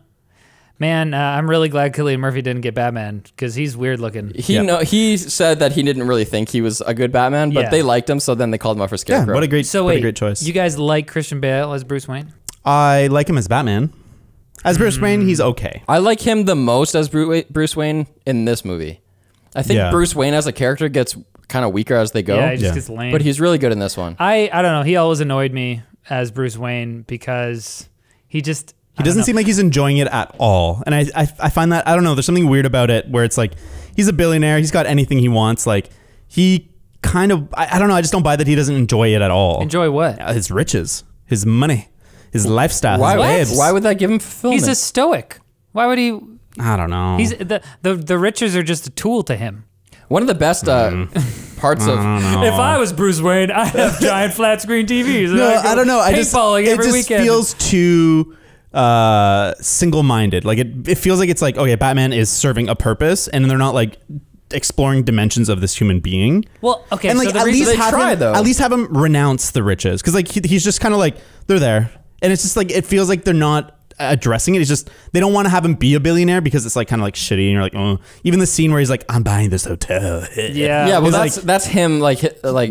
Man, I'm really glad Cillian Murphy didn't get Batman because he's weird looking. He said that he didn't really think he was a good Batman, but Yeah. they liked him, so then they called him up for Yeah, Scarecrow. what a great, So what wait, a great choice. You guys like Christian Bale as Bruce Wayne? I like him as Batman. As Bruce Wayne, he's okay. I like him the most as Bruce Wayne in this movie. I think Yeah. Bruce Wayne as a character gets kind of weaker as they go, Yeah, he just Yeah. gets lame. but he's really good in this one. I don't know. He always annoyed me as Bruce Wayne because he just... He doesn't seem like he's enjoying it at all. And I find that, I don't know, there's something weird about it where it's like, he's a billionaire, he's got anything he wants. Like, he kind of, I don't know, I just don't buy that he doesn't enjoy it at all. Enjoy what? His riches, his money, his lifestyle, Why, his babes. why would that give him fulfillment? He's a stoic. Why would he... I don't know. He's the riches are just a tool to him. One of the best parts of... If I was Bruce Wayne, I'd have giant flat screen TVs. and no, I'd go I don't know. I just, paintballing it every just weekend. feels too single-minded. Like it feels like it's like, okay, Batman is serving a purpose and they're not like exploring dimensions of this human being. Well, okay, And like so the at reason least they have try, him, though. at least have him renounce the riches, because like he's just kind of like, they're there, and it's just like it feels like they're not addressing it. It's just they don't want to have him be a billionaire because it's like kind of like shitty, and you're like, oh. Even the scene where he's like, I'm buying this hotel. Yeah. Yeah, well, It's that's him. Like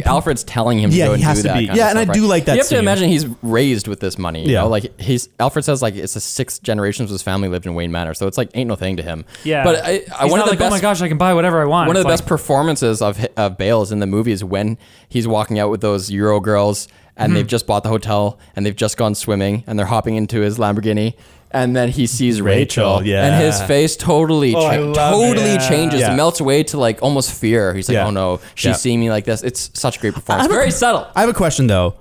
Alfred's telling him to Yeah, go he and has do to that. be. kind Yeah, of and I stuff, do right? like that You have to scene. imagine he's raised with this money. You Yeah. know? Like Alfred says, like it's a 6 generations of his family lived in Wayne Manor, so it's like ain't no thing to him. Yeah. but He's one not of the like, best. oh my gosh, I can buy whatever I want. One of It's the like, best performances of Bale's in the movie is when he's walking out with those Euro girls and they've just bought the hotel and they've just gone swimming and they're hopping into his Lamborghini and then he sees Rachel, yeah. and his face totally I love it. changes. Yeah. It melts away to like almost fear. He's like, Yeah. oh no, she's Yeah. seeing me like this. It's such a great performance. have a- Very subtle. I have a question though.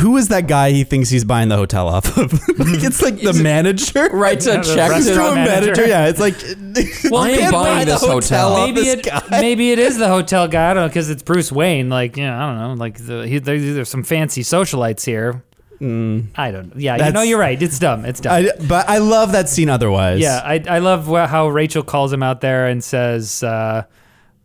Who is that guy he thinks he's buying the hotel off of? Like, it's like the manager, Right to Yeah, the check restaurant to manager. Yeah, it's like, I ain't can't buying buy the this hotel. off maybe this it guy. maybe it is the hotel guy. I don't know, because it's Bruce Wayne. Like, you know, I don't know. Like there's some fancy socialites here. I don't know. Yeah, you know, That's- you're right. It's dumb. It's dumb. But I love that scene otherwise. Yeah, I love how Rachel calls him out there and says,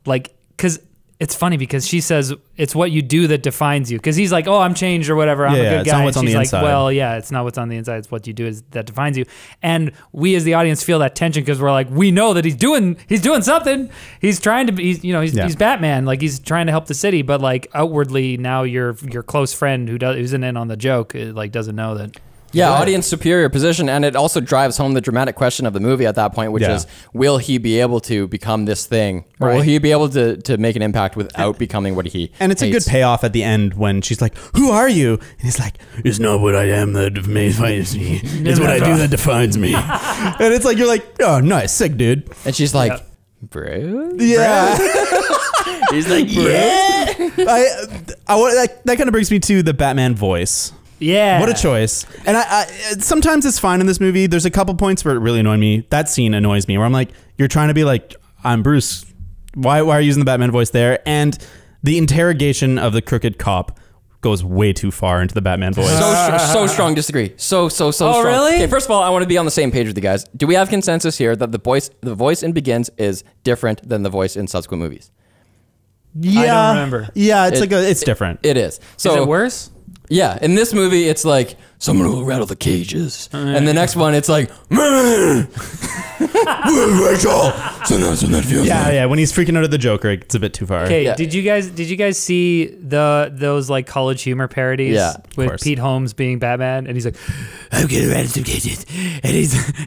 like, because it's funny because she says it's what you do that defines you. Because he's like, oh, I'm changed or whatever. I'm Yeah, a yeah, good it's guy. not what's and on she's the like, inside. well, yeah, it's not what's on the inside. It's what you do that defines you. And we as the audience feel that tension because we're like, we know that he's doing something. He's trying to be, he's Batman. Like he's trying to help the city, but like outwardly now your close friend who's in on the joke like doesn't know that. Yeah, audience superior position, and it also drives home the dramatic question of the movie at that point, which Yeah. is, will he be able to become this thing, or will Right. he be able to make an impact without becoming what he And it's a hates? good payoff at the end when she's like, "Who are you?" And he's like, "It's not what I am that defines me. It's what I do that defines me." And it's like you're like, "Oh, nice, sick, dude." And she's like, Bruce? Yeah. He's like, yeah. I want that kind of brings me to the Batman voice. Yeah. What a choice. And I sometimes it's fine in this movie. There's a couple points where it really annoyed me. That scene annoys me where I'm like, you're trying to be like, I'm Bruce. Why are you using the Batman voice there? And the interrogation of the crooked cop goes way too far into the Batman voice. So strong disagree. So strong. really? Okay, first of all, I want to be on the same page with you guys. Do we have consensus here that the voice in Begins is different than the voice in subsequent movies? Yeah. I don't remember. Yeah, it's different. It is. So Is it worse? Yeah, in this movie, it's like, someone will rattle the cages. And the next one, it's like, Rachel. So that's what that feels Yeah, like. yeah. When he's freaking out at the Joker, it's a bit too far. Okay, Yeah. did you guys see those like College Humor parodies Yeah, with course. Pete Holmes being Batman and he's like I'm getting rid of some cages. and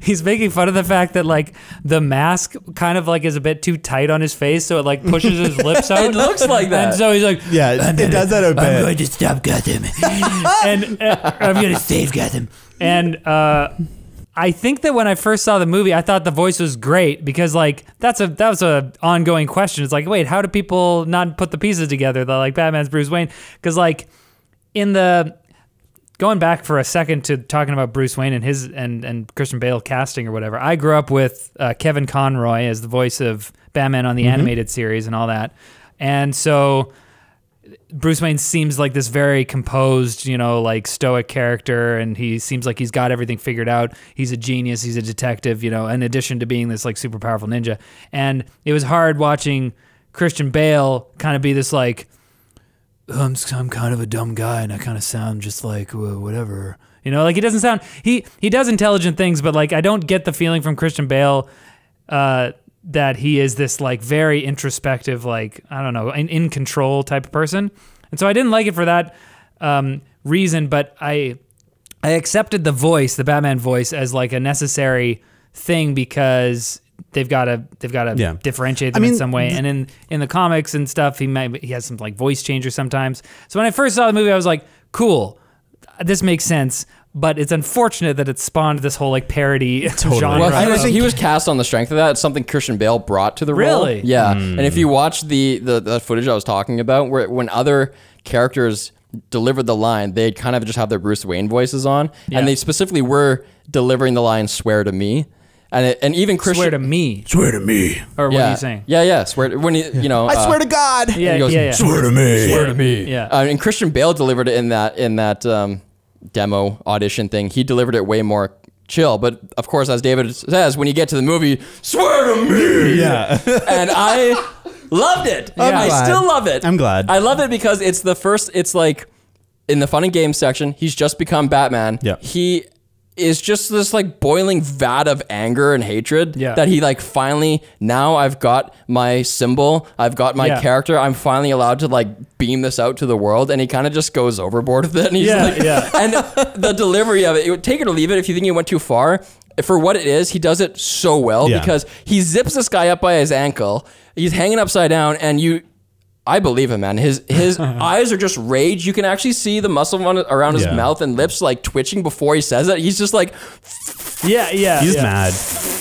he's making fun of the fact that like the mask kind of like is a bit too tight on his face so it like pushes his lips out. It looks like that. And so he's like Yeah, it does that a I'm bit. going to stop Gotham. and I'm going to save Gotham. and I think that when I first saw the movie, I thought the voice was great because like that was a ongoing question. It's like, wait, how do people not put the pieces together that like Batman's Bruce Wayne? Because like in the going back for a second to talking about Bruce Wayne and his and Christian Bale casting or whatever, I grew up with Kevin Conroy as the voice of Batman on the animated series and all that, and so Bruce Wayne seems like this very composed, like stoic character, and he seems like he's got everything figured out. He's a genius. He's a detective, in addition to being this like super powerful ninja. And it was hard watching Christian Bale kind of be this like, I'm kind of a dumb guy and I kind of sound just like whatever. Like he doesn't sound, he does intelligent things, but like I don't get the feeling from Christian Bale that he is this like very introspective, like, I don't know, in control type of person. And so I didn't like it for that reason, but I accepted the Batman voice as like a necessary thing because they've got to differentiate them in some way. And in the comics and stuff, he has some like voice changers sometimes. So when I first saw the movie, I was like, cool, this makes sense. But it's unfortunate that it spawned this whole like parody genre. Well, he was cast on the strength of that. It's something Christian Bale brought to the role. Really? Yeah. And if you watch the footage I was talking about, where when other characters delivered the line, they'd kind of just have their Bruce Wayne voices on, and they specifically were delivering the line "Swear to me." And even Christian... Swear to me. Swear to me. Or what are you saying? Yeah. Swear when he, I swear to God. Yeah, he goes, yeah. Swear to me. Swear to me. Yeah. And Christian Bale delivered it in that demo audition thing. He delivered it way more chill. But of course, as David says, when you get to the movie, swear to me. Yeah. And I loved it. I'm I glad. still love it. I'm glad. I love it because it's the first. It's like in the fun and games section, he's just become Batman. Yeah. He is just this like boiling vat of anger and hatred that he like finally, now I've got my symbol, I've got my character, I'm finally allowed to like beam this out to the world, and he kind of just goes overboard with it, and he's and the delivery of it, take it or leave it if you think he went too far. For what it is, he does it so well because he zips this guy up by his ankle, he's hanging upside down, and I believe him, man. His eyes are just rage. You can actually see the muscle around his mouth and lips like twitching before he says it. He's just like, He's mad.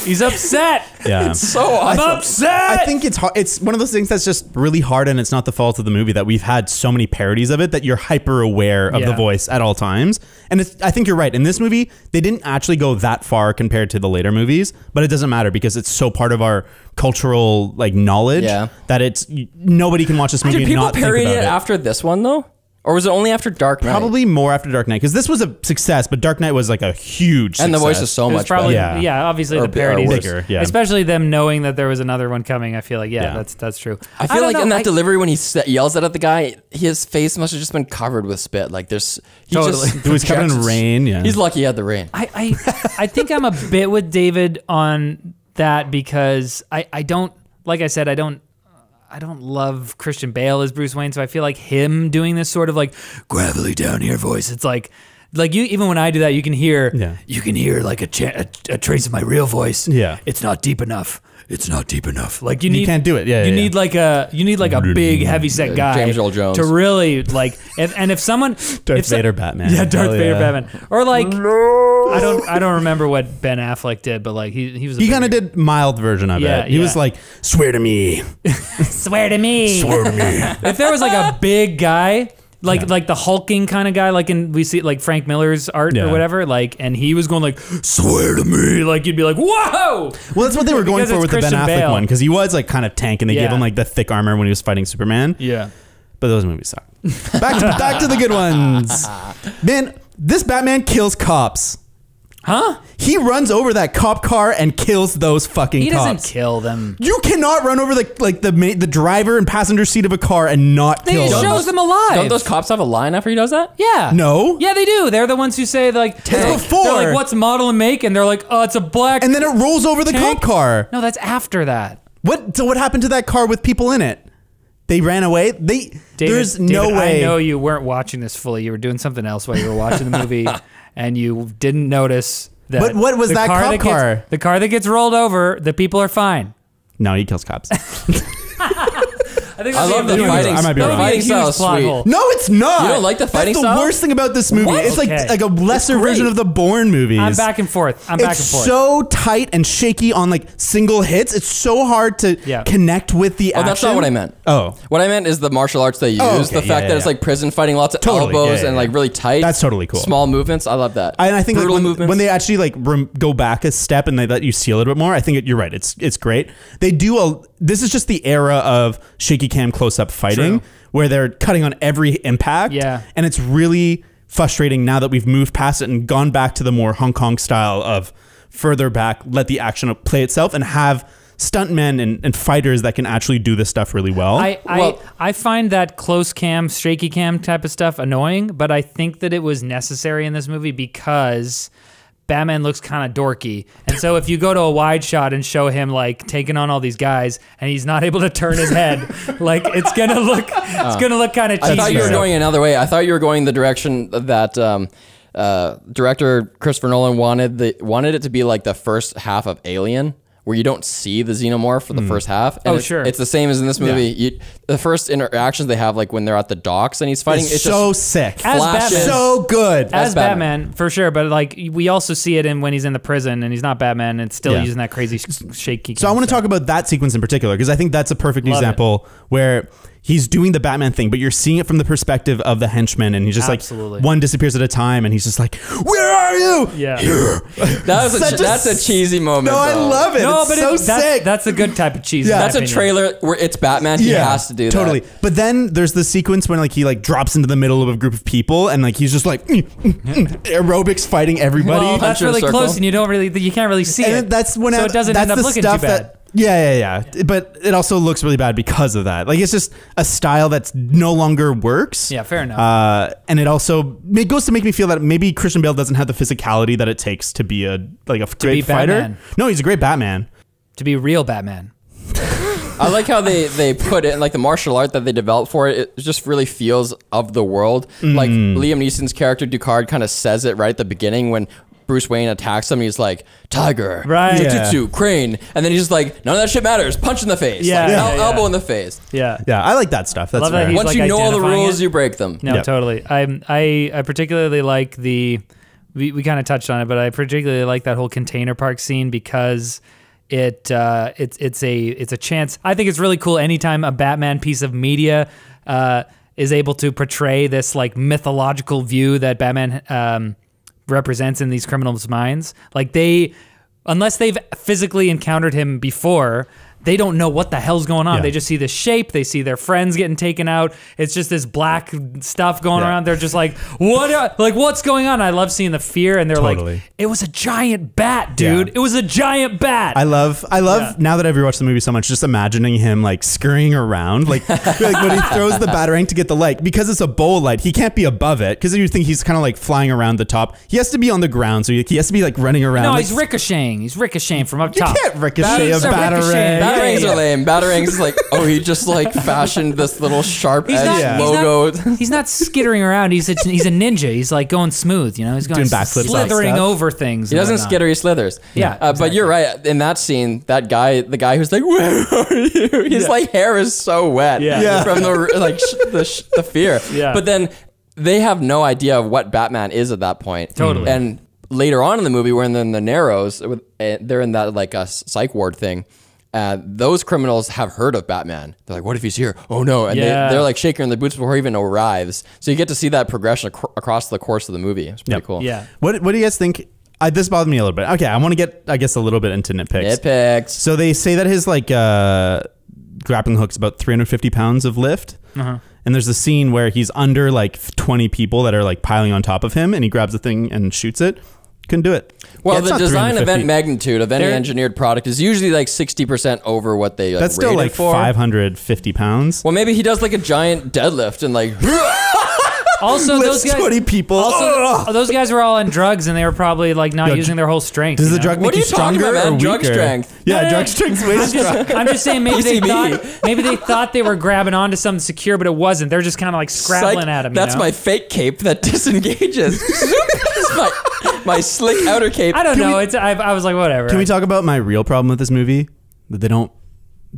He's upset. Yeah. it's so awesome. I'm upset. I think it's hard. It's one of those things that's just really hard, and it's not the fault of the movie that we've had so many parodies of it that you're hyper aware of the voice at all times. And I think you're right. In this movie, they didn't actually go that far compared to the later movies, but it doesn't matter because it's so part of our cultural like knowledge that nobody can watch this movie Did and people not think parody about it after this one though? Or was it only after Dark Knight? Probably more after Dark Knight, because this was a success, but Dark Knight was like a huge success. And the voice is so It was much probably, better. obviously Or the parodies, bigger, especially them knowing that there was another one coming. I feel like, that's true. I feel don't like in know, that delivery when he yells at the guy, his face must have just been covered with spit. Like it was covered in rain. Yeah, he's lucky he had the rain. I think I'm a bit with David on that because I don't, like I said, I don't love Christian Bale as Bruce Wayne, so I feel like him doing this sort of like gravelly down here voice. It's like you, even when I do that, you can hear like a trace of my real voice. Yeah, it's not deep enough. It's not deep enough. Like you can't do it. Yeah, you need like a big heavyset guy, James Earl Jones, to really like. And if someone Darth Vader Batman, Darth Vader Batman, or like I don't remember what Ben Affleck did, but like he was. He kind of did mild version of it. He was like, "Swear to me, swear to me, swear to me." If there was like a big guy. Like the hulking kind of guy, like we see like Frank Miller's art or whatever, like, and he was going like, swear to me, like you'd be like, whoa. Well, that's what they were going for with Christian the Ben Affleck Bale. one, because he was like kind of tank, and they gave him like the thick armor when he was fighting Superman. Yeah, but those movies suck. Back to the good ones. Man, this Batman kills cops. Huh? He runs over that cop car and kills those fucking cops. He doesn't kill them. You cannot run over the driver and passenger seat of a car and not kill He them. shows them alive. Don't those cops have a line after he does that? Yeah. No. Yeah, they do. They're the ones who say like, Tank. Before. They're like, what's model and make? And they're like, oh, it's a black. And then it rolls over the tank? cop car. No, that's after that. So what happened to that car with people in it? They ran away. There's no way. I know you weren't watching this fully. You were doing something else while you were watching the movie, and you didn't notice. But what was that cop car? The car that gets rolled over, the people are fine. No, he kills cops. I love the fighting. I might be the wrong. fighting style is sweet. No, it's not. You don't like the fighting That's the style? worst thing about this movie. What? It's Okay. like a lesser version of the Bourne movies. I'm back and forth. It's so tight and shaky on like single hits. It's so hard to connect with the action. That's not what I meant. Oh. What I meant is the martial arts they use. Okay. The fact that it's like prison fighting, lots of elbows and like really tight. That's totally cool. Small movements. I love that. And I think brutal like movements. when they actually like go back a step and they let you see a little bit more, I think you're right. It's great. They do this is just the era of shaky cam close up fighting True. where they're cutting on every impact. Yeah. And it's really frustrating now that we've moved past it and gone back to the more Hong Kong style of further back, let the action play itself, and have stuntmen and fighters that can actually do this stuff really well. I find that close cam, shaky cam type of stuff annoying, but I think that it was necessary in this movie because Batman looks kind of dorky. And so if you go to a wide shot and show him like taking on all these guys and he's not able to turn his head, like it's going to look kind of cheesy. I thought you were going another way. I thought you were going the direction that director Christopher Nolan wanted it to be like the first half of Alien, where you don't see the xenomorph for the first half. And sure. It's the same as in this movie. The first interactions they have, like when they're at the docks and he's fighting, it's so just sick. As flashes. Batman. So good. As Batman, for sure, but like we also see it in when he's in the prison and he's not Batman and it's still using that crazy shaky. So I want to talk about that sequence in particular because I think that's a perfect example where he's doing the Batman thing, but you're seeing it from the perspective of the henchman, and he's just Absolutely. like one disappears at a time, and he's just like, "Where are you?" Yeah. That's a cheesy moment. No, I though. love it. No, It's but so that's sick. that's a good type of cheese. in my That's a opinion. trailer where it's Batman. He has to do totally. that. But then there's the sequence when like he like drops into the middle of a group of people, and like he's just like aerobics fighting everybody. Well, that's Punch in a really circle. close, and you can't really see And it. that's when so it doesn't that's end up the looking too stuff bad. Yeah. But it also looks really bad because of that. Like it's just a style that's no longer works. Yeah, fair enough. And it goes to make me feel that maybe Christian Bale doesn't have the physicality that it takes to be a great be fighter. Batman. No, he's a great Batman. To be real Batman. I like how they put it, like the martial art that they developed for it. It just really feels of the world. Like Liam Neeson's character Ducard kind of says it right at the beginning when Bruce Wayne attacks him. He's like, Tiger, Right. Jiu-Jitsu, Crane, and then he's just like, none of that shit matters. Punch in the face, Yeah, like, yeah. elbow in the face. Yeah. Yeah, I like that stuff. That's love that fair. he's Once like you know all the identifying rules, it. you break them. No, Yep. totally. I particularly like we kind of touched on it, but I particularly like that whole container park scene because it's a chance. I think it's really cool anytime a Batman piece of media is able to portray this like mythological view that Batman represents in these criminals' minds. Like unless they've physically encountered him before, they don't know what the hell's going on. Yeah. They just see the shape. They see their friends getting taken out. It's just this black stuff going around. They're just like, what's going on? I love seeing the fear, and they're Totally. like, it was a giant bat, dude. Yeah. It was a giant bat. I love Yeah. now that I've rewatched the movie so much, just imagining him like scurrying around, like when he throws the batarang to get the light, because it's a bowl light, he can't be above it, because you think he's kind of like flying around the top. He has to be on the ground, so he has to be like running around. no, like, he's ricocheting. He's ricocheting from up you top. can't ricochet a That's a batarang. ricochet. Batarangs Yeah. are lame. Batarangs is like, oh, he just like fashioned this little sharp edge logo. He's not skittering around. He's a ninja. He's like going smooth. You know, he's going Doing backflips and slithering stuff. over things. He doesn't skitter, he slithers. Yeah, But exactly. you're right. In that scene, the guy who's like, where are you? His like hair is so wet Yeah. from the fear. Yeah. But then they have no idea of what Batman is at that point. Totally. And later on in the movie, when they're in the Narrows, they're in that like a psych ward thing. Those criminals have heard of Batman. They're like, what if he's here? Oh no. And they're like shaking in their boots before he even arrives. So you get to see that progression across the course of the movie. It's pretty cool. Yeah. What do you guys think? This bothered me a little bit. Okay, I want to get, I guess, a little bit into nitpicks. Nitpicks. So they say that his like grappling hook's about 350 pounds of lift. Uh-huh. And there's a scene where he's under like 20 people that are like piling on top of him, and he grabs the thing and shoots it. Couldn't do it. Well, it's the not design 350. event magnitude of any There- engineered product is usually like 60% over what they That's still rated like for. 550 pounds. Well, maybe he does like a giant deadlift and like Also, Lifts those guys. 20 people. Also, those guys were all on drugs, and they were probably like not Yo, using their whole strength. Does you the know? drug What make are you you talking stronger about, or man? Drug weaker? strength. Yeah, No, no, drug no. strength's way stronger. I'm just saying maybe PCB. they thought they were grabbing onto something secure, but it wasn't. They're just kind of like scrabbling psych, at him. That's you know? my fake cape that disengages. It's my slick outer cape. I don't know. I was like, whatever. Can we talk about my real problem with this movie? That they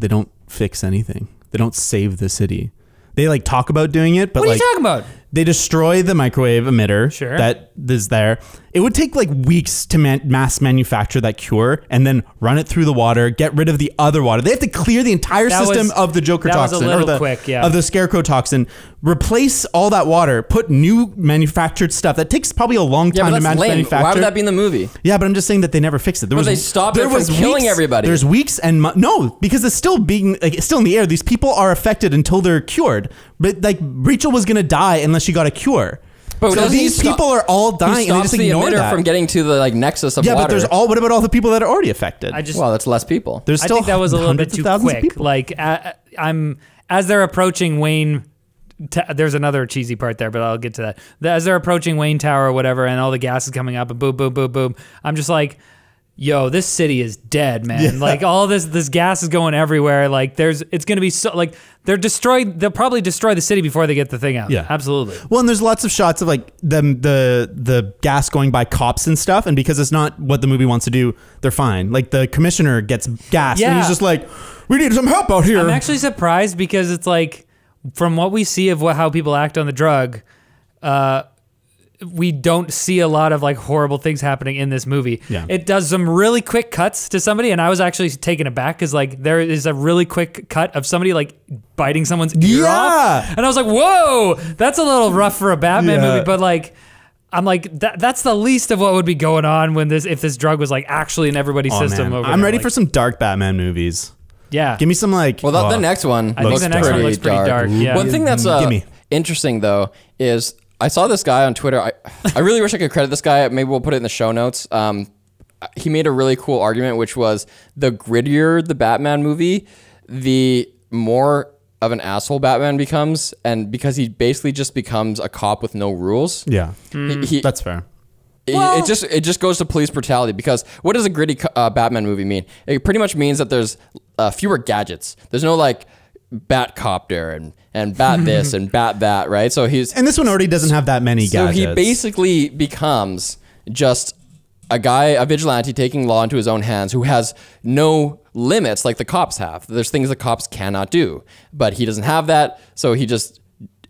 don't fix anything. They don't save the city. They like talk about doing it, but What are like you talking about? they destroy the microwave emitter Sure. that is there. it would take like weeks to mass manufacture that cure and then run it through the water, get rid of the other water. They have to clear the entire system of the Joker toxin, was a little quick, yeah. of the Scarecrow toxin, replace all that water, put new manufactured stuff. That takes probably a long Yeah, time but to that's lame. manufacture. Why would that be in the movie? Yeah, but I'm just saying that they never fixed it. There But they stopped it from killing everybody. There's weeks and no, because it's still being like it's still in the air. These people are affected until they're cured. But like Rachel was gonna die unless she got a cure. But So doesn't he these people are all He dying, and they stops just the ignore emitter that. from getting to the like nexus of Yeah, water. but there's all. What about all the people that are already affected? Well, that's less people. There's I still think that was a little bit hundreds of too thousands of quick. people. Like I'm as they're approaching Wayne. There's another cheesy part there, but I'll get to that. As they're approaching Wayne Tower or whatever, and all the gas is coming up, and boom, boom, boom, boom. I'm just like, yo, this city is dead, man. Yeah. Like all this gas is going everywhere. Like it's gonna be so like they're destroyed. They'll probably destroy the city before they get the thing out. Yeah. Absolutely. Well, and there's lots of shots of like the gas going by cops and stuff, and because it's not what the movie wants to do, they're fine. Like the commissioner gets gassed, and Yeah. he's just like, "We need some help out here." I'm actually surprised because it's like, from what we see of how people act on the drug, we don't see a lot of like horrible things happening in this movie. Yeah. It does some really quick cuts to somebody, and I was actually taken aback because like there is a really quick cut of somebody like biting someone's ear Yeah. off, and I was like, whoa, that's a little rough for a Batman Yeah. movie, but like. I'm like that's the least of what would be going on when if this drug was like actually in everybody's Oh, system. man. Over I'm there. ready Like, for some dark Batman movies. yeah. Give me some like. Well, the next one I think the next one looks pretty dark. Yeah. One thing that's Gimme. interesting though is I saw this guy on Twitter. I really wish I could credit this guy. Maybe we'll put it in the show notes. He made a really cool argument, which was the grittier the Batman movie, the more of an asshole Batman becomes, and because he basically just becomes a cop with no rules. Yeah, He- that's fair. it just goes to police brutality, because what does a gritty Batman movie mean? It pretty much means that there's fewer gadgets. There's no like Batcopter and bat this and bat that, right? So And this one already doesn't have that many gadgets. he basically becomes just a guy, a vigilante taking law into his own hands, who has no limits like the cops have. There's things the cops cannot do, but he doesn't have that. So he just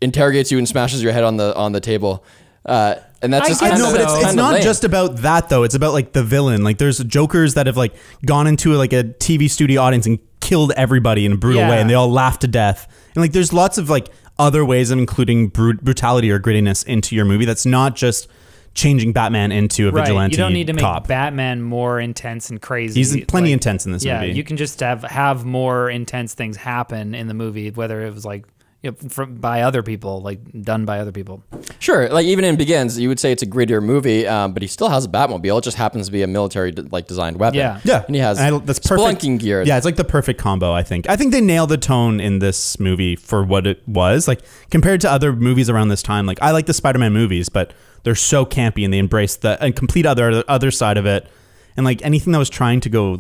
interrogates you and smashes your head on the table. And that's just I kind No, of, but so. it's not just about that though. It's about like the villain. Like there's Jokers that have like gone into like a TV studio audience and killed everybody in a brutal Yeah. way, and they all laugh to death. And like there's lots of like other ways of including brutality or grittiness into your movie. That's not just changing Batman into a vigilante You don't need to make cop. Batman more intense and crazy. He's plenty Like, intense in this yeah, movie. you can just have more intense things happen in the movie, whether it was like by other people, like done by other people. Sure, like even in Begins, you would say it's a grittier movie, but he still has a Batmobile. It just happens to be a military like designed weapon. Yeah. Yeah, and he has that's perfect. spelunking gear. Yeah, it's like the perfect combo. I think they nailed the tone in this movie for what it was. Like compared to other movies around this time, like I like the Spider-Man movies, but they're so campy and they embrace the complete other side of it. And like anything that was trying to go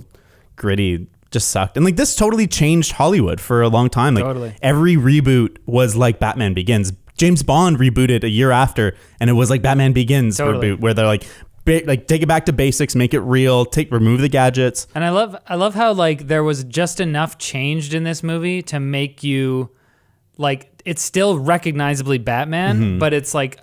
gritty just sucked. And like this totally changed Hollywood for a long time. Like Totally. every reboot was like Batman Begins. James Bond rebooted a year after, and it was like Batman Begins Totally. reboot, where they're like take it back to basics, make it real, remove the gadgets. And I love how like there was just enough changed in this movie to make you like it's still recognizably Batman, but it's like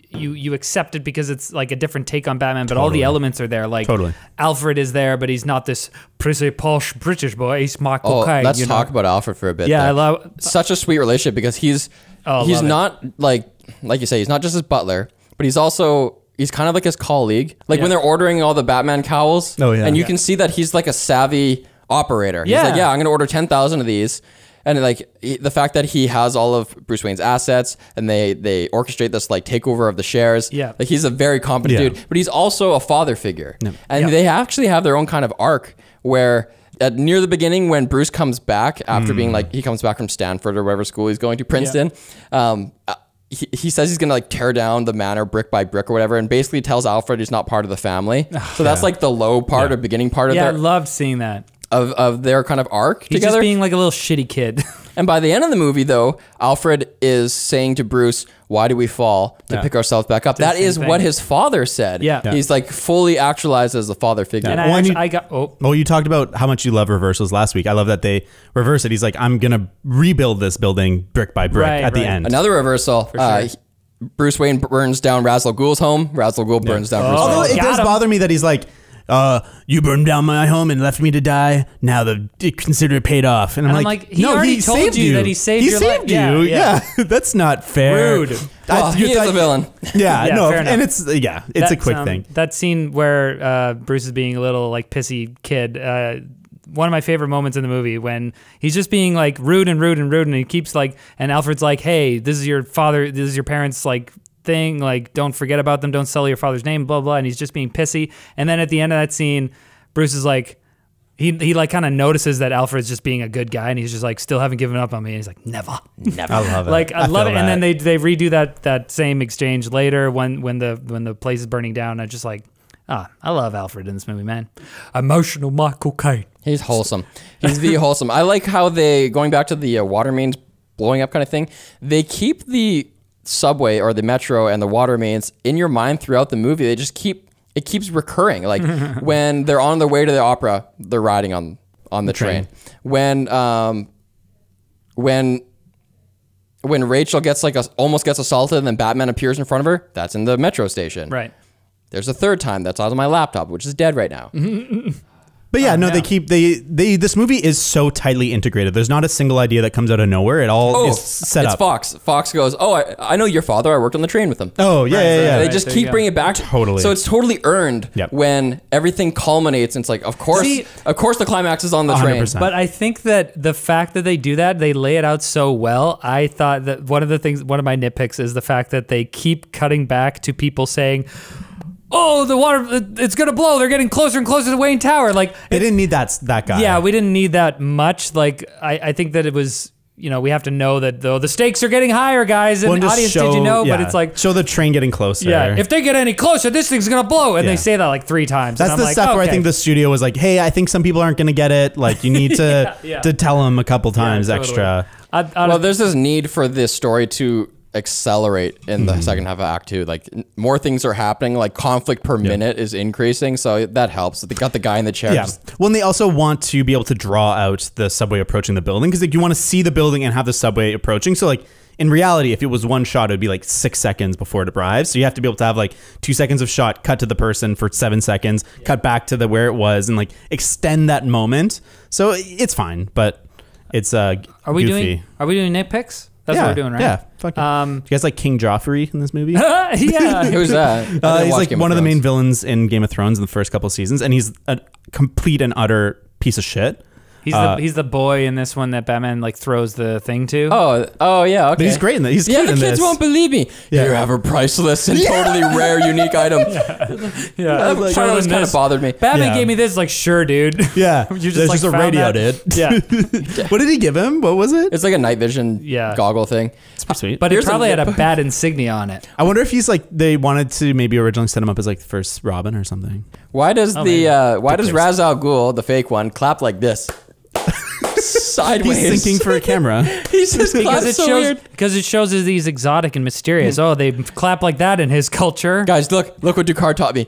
you accept it because it's like a different take on Batman, but all the elements are there. Like Totally. Alfred is there, but he's not this pretty posh British boy. He's Michael Caine. Let's you know? talk about Alfred for a bit. Yeah, though. I love such a sweet relationship, because he's love it. not like you say, he's not just his butler, but he's kind of like his colleague. Like when Yeah. they're ordering all the Batman cowls, Oh, yeah. and you Yeah. can see that he's like a savvy operator. He's Yeah. like, yeah, I'm gonna order 10,000 of these. And like the fact that he has all of Bruce Wayne's assets, and they orchestrate this like takeover of the shares. Yeah. Like he's a very competent Yeah. dude, but he's also a father figure. And Yeah. they actually have their own kind of arc where near the beginning, when Bruce comes back after being like, he comes back from Stanford or whatever school he's going to, Princeton. He says he's gonna like tear down the manor brick by brick or whatever, and basically tells Alfred he's not part of the family. So that's like the low part or beginning part of I their loved seeing that. of their kind of arc He's together. just being like a little shitty kid. And by the end of the movie, though, Alfred is saying to Bruce, "Why do we fall? To pick ourselves back up." That same is thing. what his father said. Yeah. Yeah. He's like fully actualized as the father figure. And Well, and I got Well, you talked about how much you love reversals last week. I love that they reverse it. He's like, I'm going to rebuild this building brick by brick Right, at the right. end. Another reversal. sure. Bruce Wayne burns down Ra's al Ghul's home. Ra's al Ghul burns down Bruce Although Wayne. it does bother me that he's like, you burned down my home and left me to die. Now consider it paid off. And I'm like, he no, already he told saved you that he saved your life. He saved you. Yeah. That's not fair. Rude. Well, he is a villain. Yeah, Yeah, no, fair enough. and it's a quick thing. That scene where Bruce is being a little like pissy kid. One of my favorite moments in the movie when he's just being like rude, and he keeps like, and Alfred's like, "Hey, this is your father, this is your parents' like thing. Like, don't forget about them. Don't sell your father's name. Blah blah." And he's just being pissy. And then at the end of that scene, Bruce is like, he like kind of notices that Alfred's just being a good guy, and he's just like, still haven't given up on me. And he's like, never. I love it. Like I love it. feel And then that. they redo that same exchange later when the place is burning down. I just like, I love Alfred in this movie, man. Emotional Michael Caine. He's wholesome. He's the wholesome. I like how they, going back to the water mains blowing up kind of thing, they keep the subway or the metro and the water mains in your mind throughout the movie. They just it keeps recurring. Like when they're on their way to the opera, they're riding on the train. When Rachel gets almost gets assaulted and then Batman appears in front of her, that's in the metro station. Right. There's a third time that's on my laptop, which is dead right now. But yeah, they keep this movie is so tightly integrated. There's not a single idea that comes out of nowhere. It all is set it's up. Fox. Fox goes, I know your father. I worked on the train with him. Oh yeah. They just there keep you go. bringing it back. Totally. So it's totally earned Yep. when everything culminates and it's like, of course the climax is on the train. 100%. But I think that the fact that they do that, they lay it out so well. I thought that one of my nitpicks is the fact that they keep cutting back to people saying, "Oh, the water, it's going to blow. They're getting closer and closer to Wayne Tower." Like, They didn't need that guy. yeah, we didn't need that much. Like, I think that it was, we have to know that though the stakes are getting higher, guys. And Well, audience, just did you know? yeah, But it's like, show the train getting closer. yeah, if they get any closer, this thing's going to blow. And Yeah. they say that like 3 times. That's and the I'm stuff like, where I okay. think the studio was like, "Hey, I think some people aren't going to get it. Like, you need to Yeah. to tell them a couple times totally. extra." Well, there's this need for this story to accelerate in the second half of Act 2. Like more things are happening. Like conflict per minute is increasing, so that helps. They got the guy in the chair. Yeah. Well, and they also want to be able to draw out the subway approaching the building because like you want to see the building and have the subway approaching. So like in reality, if it was one shot, it would be like 6 seconds before it arrives. So you have to be able to have like 2 seconds of shot, cut to the person for 7 seconds, cut back to where it was, and like extend that moment. So it's fine, but it's Are we goofy. doing nitpicks? That's what we're doing, right? Yeah. Fuck it. Do you guys like King Joffrey in this movie? Yeah. Who's that? I didn't He's watch like Game of one of the main Thrones. villains in Game of Thrones in the first couple of seasons, and he's a complete and utter piece of shit. He's the boy in this one that Batman like throws the thing to. Oh yeah, okay. But he's great in that. He's Yeah, cute the in kids this. won't believe me. Yeah. Here, have a priceless and totally rare, unique item. yeah. That part always kind of bothered me. Batman Yeah. gave me this. Like, sure, dude. Yeah, You there's like, just a found radio, that? dude. Yeah. What did he give him? What was it? It's like a night vision Yeah. goggle thing. It's pretty sweet. But it Here's a probably had a nip. bad insignia on it. I wonder if he's like they wanted to maybe originally set him up as like the first Robin or something. Why does maybe. why does taste. Ra's al Ghul, the fake one, clap like this? Sideways. He's thinking for a camera. He's just Because claps it so shows weird. because it shows as these exotic and mysterious. Oh, they clap like that in his culture. Guys, look what Ducard taught me.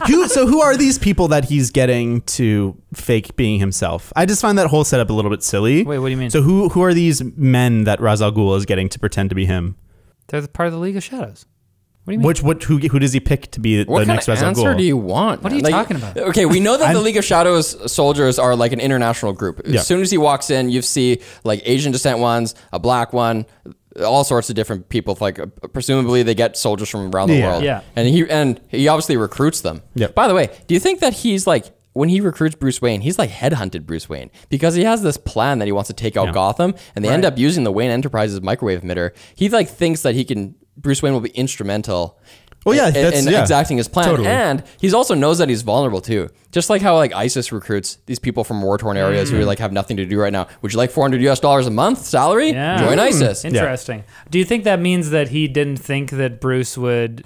Who are these people that he's getting to fake being himself? I just find that whole setup a little bit silly. Wait, what do you mean? So who are these men that Ra's al Ghul is getting to pretend to be him? They're the part of the League of Shadows. What do you mean? Who does he pick to be What the kind next of Ra's al answer Ghul? do you want? What are you man? talking about? Okay, we know that the League of Shadows soldiers are like an international group. Yeah. As soon as he walks in, you see like Asian descent ones, a black one, all sorts of different people. Like presumably they get soldiers from around the Yeah. world. Yeah. And he obviously recruits them. Yep. By the way, do you think that he's like when he recruits Bruce Wayne, he's like headhunted Bruce Wayne because he has this plan that he wants to take out Yeah. Gotham, and they end up using the Wayne Enterprises microwave emitter. He like thinks that Bruce Wayne will be instrumental. Oh, yeah, in exacting his plan, totally. and he also knows that he's vulnerable too. Just like how like ISIS recruits these people from war-torn areas who like have nothing to do right now. Would you like $400 a month salary? Yeah. Join ISIS. Interesting. Do you think that means that he didn't think that Bruce would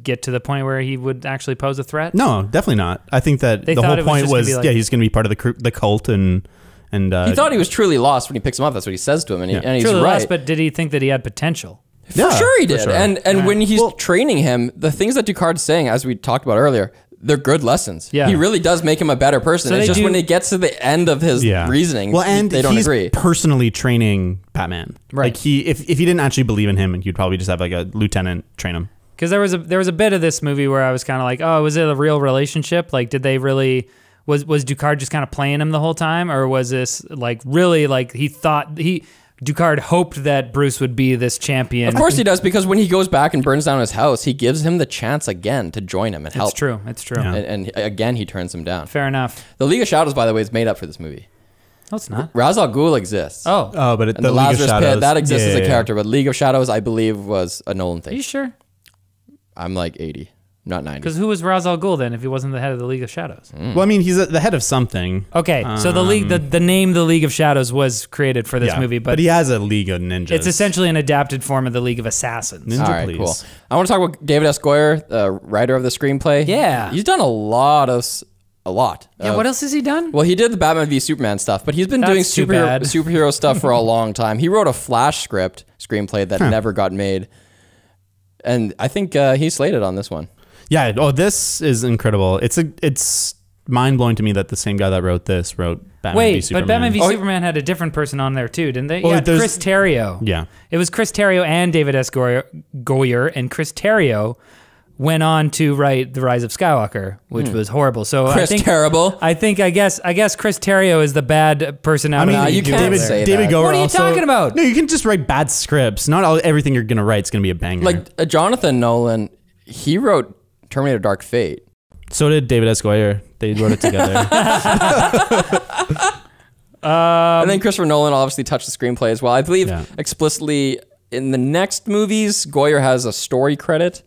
get to the point where he would actually pose a threat? No, definitely not. I think that They the thought whole it was point just gonna was be like- he's going to be part of the cult and He thought he was truly lost when he picks him up. That's what he says to him, and, and he's Truly right. lost, but did he think that he had potential? For sure he for did. sure. And when he's training him, the things that Ducard's saying, as we talked about earlier, they're good lessons. Yeah. He really does make him a better person. So it's they just do- when it gets to the end of his reasoning, well, and they don't he's agree. personally training Batman. Right. Like if he didn't actually believe in him, he'd probably just have like a lieutenant train him. Because there was a bit of this movie where I was kind of like, oh, was it a real relationship? Like, did they really? Was Ducard just kind of playing him the whole time, or was this like really like Ducard hoped that Bruce would be this champion? Of course he does, because when he goes back and burns down his house, he gives him the chance again to join him and help. It's true. It's true. Yeah. And again, he turns him down. Fair enough. The League of Shadows, by the way, is made up for this movie. No, it's not. Ra's al Ghul exists. Oh, Oh, but And the League of Lazarus Shadows, Pit, that exists as a yeah. character, but League of Shadows, I believe, was a Nolan are you thing. sure? I'm like 80, not 90. Because who was Ra's al Ghul then if he wasn't the head of the League of Shadows? Well, I mean, he's the head of something. Okay, so the name the League of Shadows was created for this Yeah, movie, but he has a League of Ninjas. it's essentially an adapted form of the League of Assassins. Ninja All right, Please. cool. I want to talk about David S. Goyer, the writer of the screenplay. Yeah. He's done a lot. Yeah, what else has he done? Well, he did the Batman v Superman stuff, but he's been doing That's too bad. superhero stuff for a long time. He wrote a Flash screenplay that never got made, and I think he's slated on this one. Yeah. Oh, this is incredible. It's mind blowing to me that the same guy that wrote this wrote Batman v Wait, Superman. but Batman v Superman had a different person on there too, didn't they? Oh, Yeah, there's- Chris Terrio. Yeah. It was Chris Terrio and David S. Goyer, and Chris Terrio went on to write The Rise of Skywalker, which was horrible. So Chris Terrible. I guess Chris Terrio is the bad person out I mean, of the you duo can't there. say David that. Goyer What are you also- talking about? No, you can just write bad scripts. Not everything you're gonna write is gonna be a banger. Like Jonathan Nolan, he wrote Terminator: Dark Fate. so did David S. Goyer. They wrote it together. And then Christopher Nolan obviously touched the screenplay as well. I believe Yeah. explicitly in the next movies, Goyer has a story credit.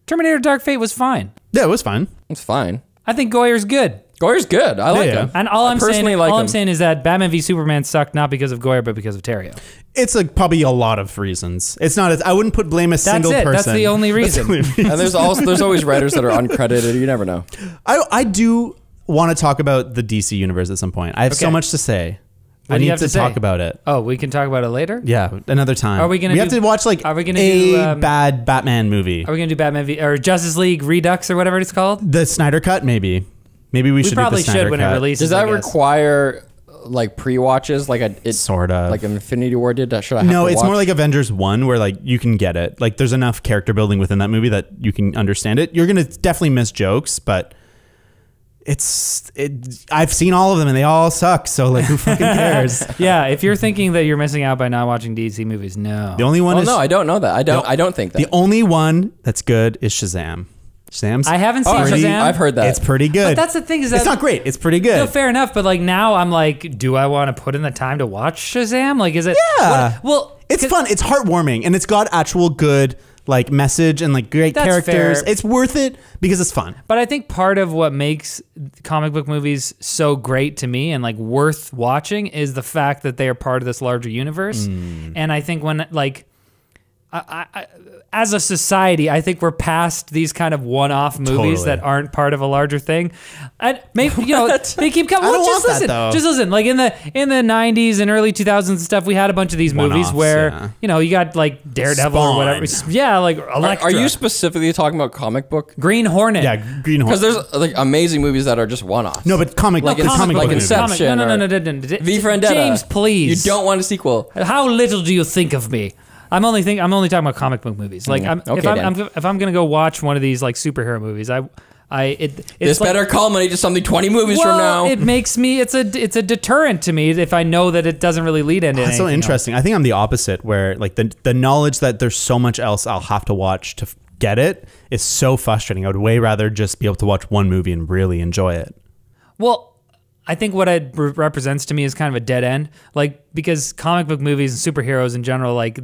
Terminator Dark Fate was fine. Yeah, it was fine. It's fine. I think Goyer's good. Goyer's good. I like yeah. him. And all I I'm personally saying, like all him. I'm saying is that Batman v Superman sucked not because of Goyer, but because of Terrio. It's probably a lot of reasons. It's not. I wouldn't put blame a single it. person. That's the only reason. And there's always writers that are uncredited. You never know. I do want to talk about the DC universe at some point. I have so Okay. much to say. What I do you need have to to say? talk about it. Oh, we can talk about it later? Yeah, another time. Are we gonna have do- to watch like are we gonna a do, bad Batman movie? Are we going to do Batman v or Justice League Redux or whatever it's called? The Snyder Cut, maybe. Maybe we should probably do the Snyder should when Cut. it releases. Does that I guess. require like pre-watches? Like Sorta. like Infinity War did? Should I have No, to it's watch? more like Avengers 1 where like you can get it. Like there's enough character building within that movie that you can understand it. You're going to definitely miss jokes, but I've seen all of them and they all suck. So like who fucking cares? Yeah, if you're thinking that you're missing out by not watching DC movies, no. The only one Well, is no, I don't know that. I don't think that. the only one that's good is Shazam. Shazam's I haven't seen pretty- Shazam. I've heard that. It's pretty good. But that's the thing is that it's not great. It's pretty good. No, fair enough, but like now I'm like, do I want to put in the time to watch Shazam? Like, is it? Yeah. Well, It's 'cause- fun. It's heartwarming, and it's got actual good like message and like great That's characters. fair. It's worth it because it's fun. But I think part of what makes comic book movies so great to me and like worth watching is the fact that they are part of this larger universe. And I think when like, I as a society, I think we're past these kind of one-off movies Totally. that aren't part of a larger thing. And maybe they keep coming. I Well, don't just want that, listen. though. Just listen. Like in the 90s and early 2000s and stuff, we had a bunch of these movies One-offs, where yeah. you got like Daredevil or whatever. Spawn. Yeah, like Elektra. Are you specifically talking about comic book? Green Hornet? Yeah, Green Hornet. Because there's like amazing movies that are just one-offs. No, but comic Like the in- comic like book in movie. Inception. No. V for Vendetta. James, please. You don't want a sequel. How little do you think of me? I'm only talking about comic book movies. Like, if I'm gonna go watch one of these like superhero movies, it's This like, better culminate to something 20 movies well, from now. it makes me. It's a deterrent to me if I know that it doesn't really lead into. That's so anything else. interesting. I think I'm the opposite, where like the knowledge that there's so much else I'll have to watch to get it is so frustrating. I would way rather just be able to watch one movie and really enjoy it. Well, I think what it represents to me is kind of a dead end. Like, because comic book movies and superheroes in general, like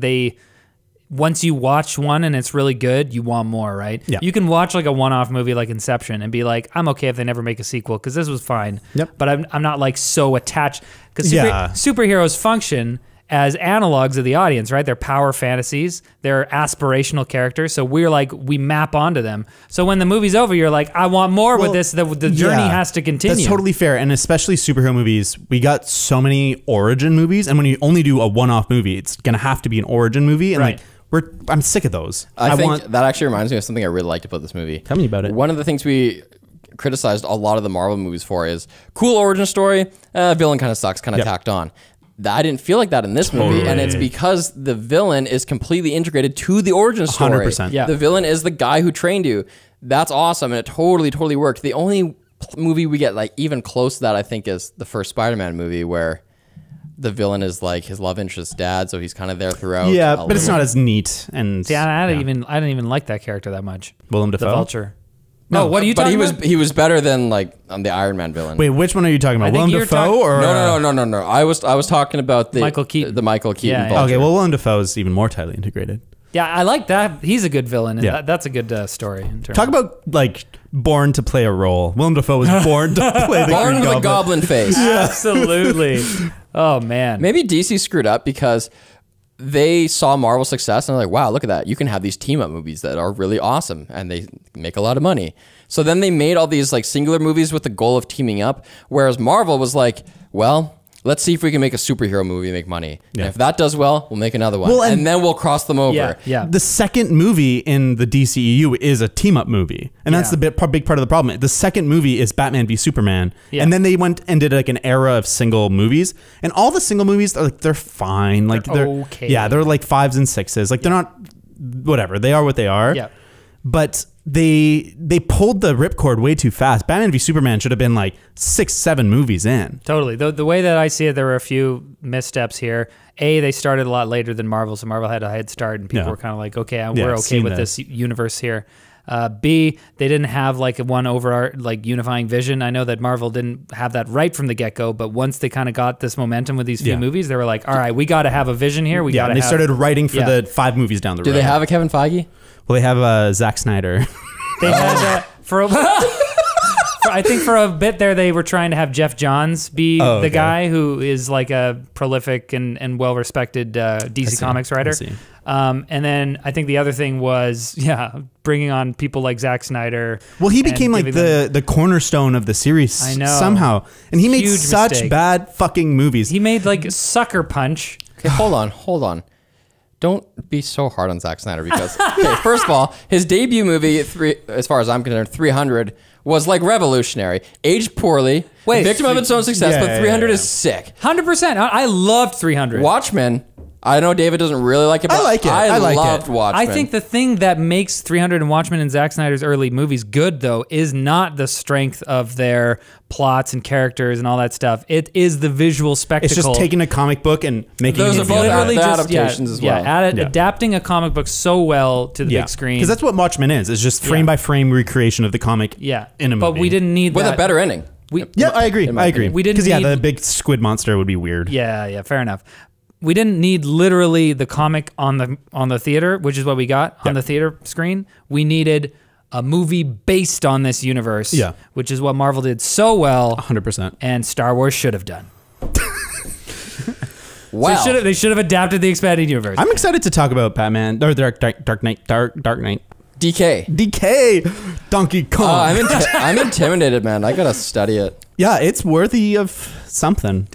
once you watch one and it's really good, you want more, right? Yeah. You can watch like a one-off movie like Inception and be like, I'm okay if they never make a sequel because this was fine. Yep. But I'm not like so attached because Yeah. superheroes function as analogs of the audience, right? They're power fantasies, they're aspirational characters. So we map onto them. So when the movie's over, you're like, I want more with Well, this. The journey yeah, has to continue. That's totally fair. And especially superhero movies, we got so many origin movies. And when you only do a one-off movie, it's going to have to be an origin movie. And Right. like, I'm sick of those. I think want that actually reminds me of something I really liked about this movie. Tell me about it. One of the things we criticized a lot of the Marvel movies for is cool origin story, villain kind of sucks, kind of Yep. tacked on. I didn't feel like that in this movie, and it's because the villain is completely integrated to the origin story. 100%. Yeah. The villain is the guy who trained you. That's awesome, and it totally worked. The only movie we get like even close to that, I think, is the first Spider-Man movie where the villain is like his love interest's dad, so he's kind of there throughout. Yeah, a but it's little. not as neat and See, I didn't even like that character that much. Willem The Dafoe. Vulture. No, what are you But talking he was about? he was better than like the Iron Man villain. Wait, which one are you talking about? I think Willem you're Dafoe talk- or No. I was talking about the Michael Keaton. The Michael Keaton. Yeah, yeah. Vulture. Okay, well, Willem Dafoe is even more tightly integrated. Yeah, I like that. He's a good villain, and Yeah. that's a good story. In terms Talk about like born to play a role. Willem Dafoe was born to play the Born Green with a Goblin. goblin face. Absolutely. Oh man. Maybe DC screwed up because they saw Marvel success and they're like, wow, look at that. You can have these team up movies that are really awesome and they make a lot of money. So then they made all these like singular movies with the goal of teaming up. Whereas Marvel was like, well, let's see if we can make a superhero movie and make money. Yeah. And if that does well, we'll make another one. Well, and- and then we'll cross them over. Yeah. Yeah. The second movie in the DCEU is a team up movie, and that's Yeah. the big part of the problem. The second movie is Batman v Superman, Yeah. and then they went and did like an era of single movies, and all the single movies are like they're fine, like They're okay. Yeah, they're like 5s and 6s, like they're not whatever. They are what they are. Yeah. But they pulled the ripcord way too fast. Batman v Superman should have been like 6-7 movies in. Totally. The way that I see it, there were a few missteps here. They started a lot later than Marvel, so Marvel had a head start, and people Yeah. were kind of like, okay, Yeah, we're I've okay seen with this. this universe here. B, they didn't have like a one like unifying vision. I know that Marvel didn't have that right from the get go, but once they kind of got this momentum with these few Yeah. movies, they were like, all right, we got to have a vision here. We Yeah, got to. and they started writing for Yeah. the 5 movies down the road. Do they have a Kevin Feige? Well, they have Zack Snyder. They had I think for a bit there, they were trying to have Jeff Johns be Oh, the okay. guy who is like a prolific and well-respected DC Comics writer. I see. And then I think the other thing was, bringing on people like Zack Snyder. Well, he and became like giving the cornerstone of the series I know. somehow. And he made Huge such mistake. bad fucking movies. He made like Sucker Punch. Okay, hold on. Don't be so hard on Zack Snyder because, okay, first of all, his debut movie, as far as I'm concerned, 300, was like revolutionary. Aged poorly, Wait, victim of its own success, yeah, but yeah, 300 yeah. is sick. 100%. I loved 300. Watchmen, I know David doesn't really like it, but I like it. I like loved it. Watchmen. I think the thing that makes 300 and Watchmen and Zack Snyder's early movies good, though, is not the strength of their plots and characters and all that stuff. It is the visual spectacle. It's just taking a comic book and making Those it are into both a- literally the just adaptations as well. Yeah. adapting a comic book so well to the big screen. Because that's what Watchmen is. It's just frame by frame recreation of the comic yeah, in a movie. but we didn't need with that. a better ending. Yeah, I agree. in my I agree. opinion. We didn't Because, yeah, need- the big squid monster would be weird. Yeah, fair enough. We didn't need literally the comic on the theater, which is what we got on the theater screen. We needed a movie based on this universe, Yeah. which is what Marvel did so well, 100%. and Star Wars should have done. Wow. They should have adapted the expanded universe. I'm excited to talk about Batman, or Dark Knight. DK. DK, Donkey Kong. I'm intimidated, man. I gotta study it. yeah, it's worthy of something.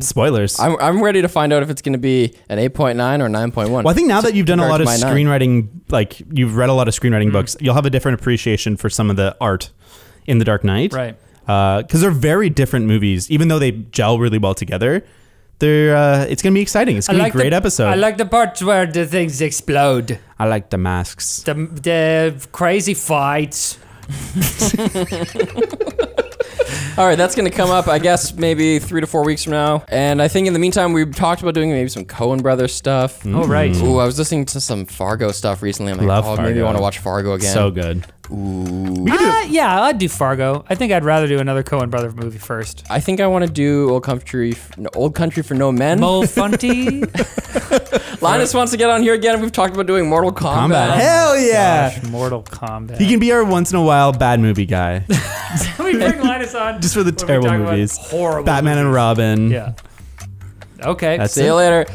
Spoilers. I'm ready to find out if it's gonna be an 8.9 or 9.1. Well, I think now that you've done a lot compared of to my 9. screenwriting, like you've read a lot of screenwriting books, you'll have a different appreciation for some of the art in The Dark Knight. Right. Because they're very different movies, even though they gel really well together. They're it's gonna be exciting. It's gonna be a great episode. I like the parts where the things explode. I like the masks. The crazy fights. All right, that's going to come up, I guess, maybe 3 to 4 weeks from now. And I think in the meantime, we talked about doing maybe some Coen Brothers stuff. Oh, right. Ooh, I was listening to some Fargo stuff recently. I'm like, Love maybe I Fargo. want to watch Fargo again. So good. Yeah, I'd do Fargo. I think I'd rather do another Coen Brothers movie first. I think I want to do Old Country for No Men. Mo Funty. Linus wants to get on here again. We've talked about doing Mortal Kombat. Combat. Hell yeah! Gosh, Mortal Kombat. He can be our once in a while bad movie guy. Let me bring Linus on. Just for the when we terrible talk about movies. Horrible Batman and movies. Robin. Yeah. Okay. That's See you it. later.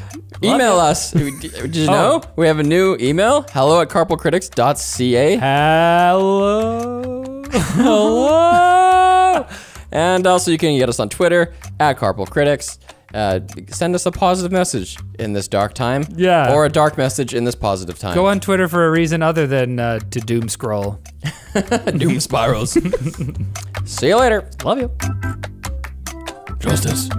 Email us. Did you know? We have a new email. hello@carpoolcritics.ca. Hello. Hello. And also you can get us on Twitter @CarpoolCritics. Send us a positive message in this dark time. Yeah. Or a dark message in this positive time. Go on Twitter for a reason other than to doom scroll. Doom spirals. See you later. Love you. Justice.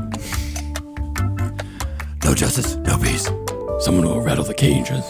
No justice, no peace. Someone will rattle the cages.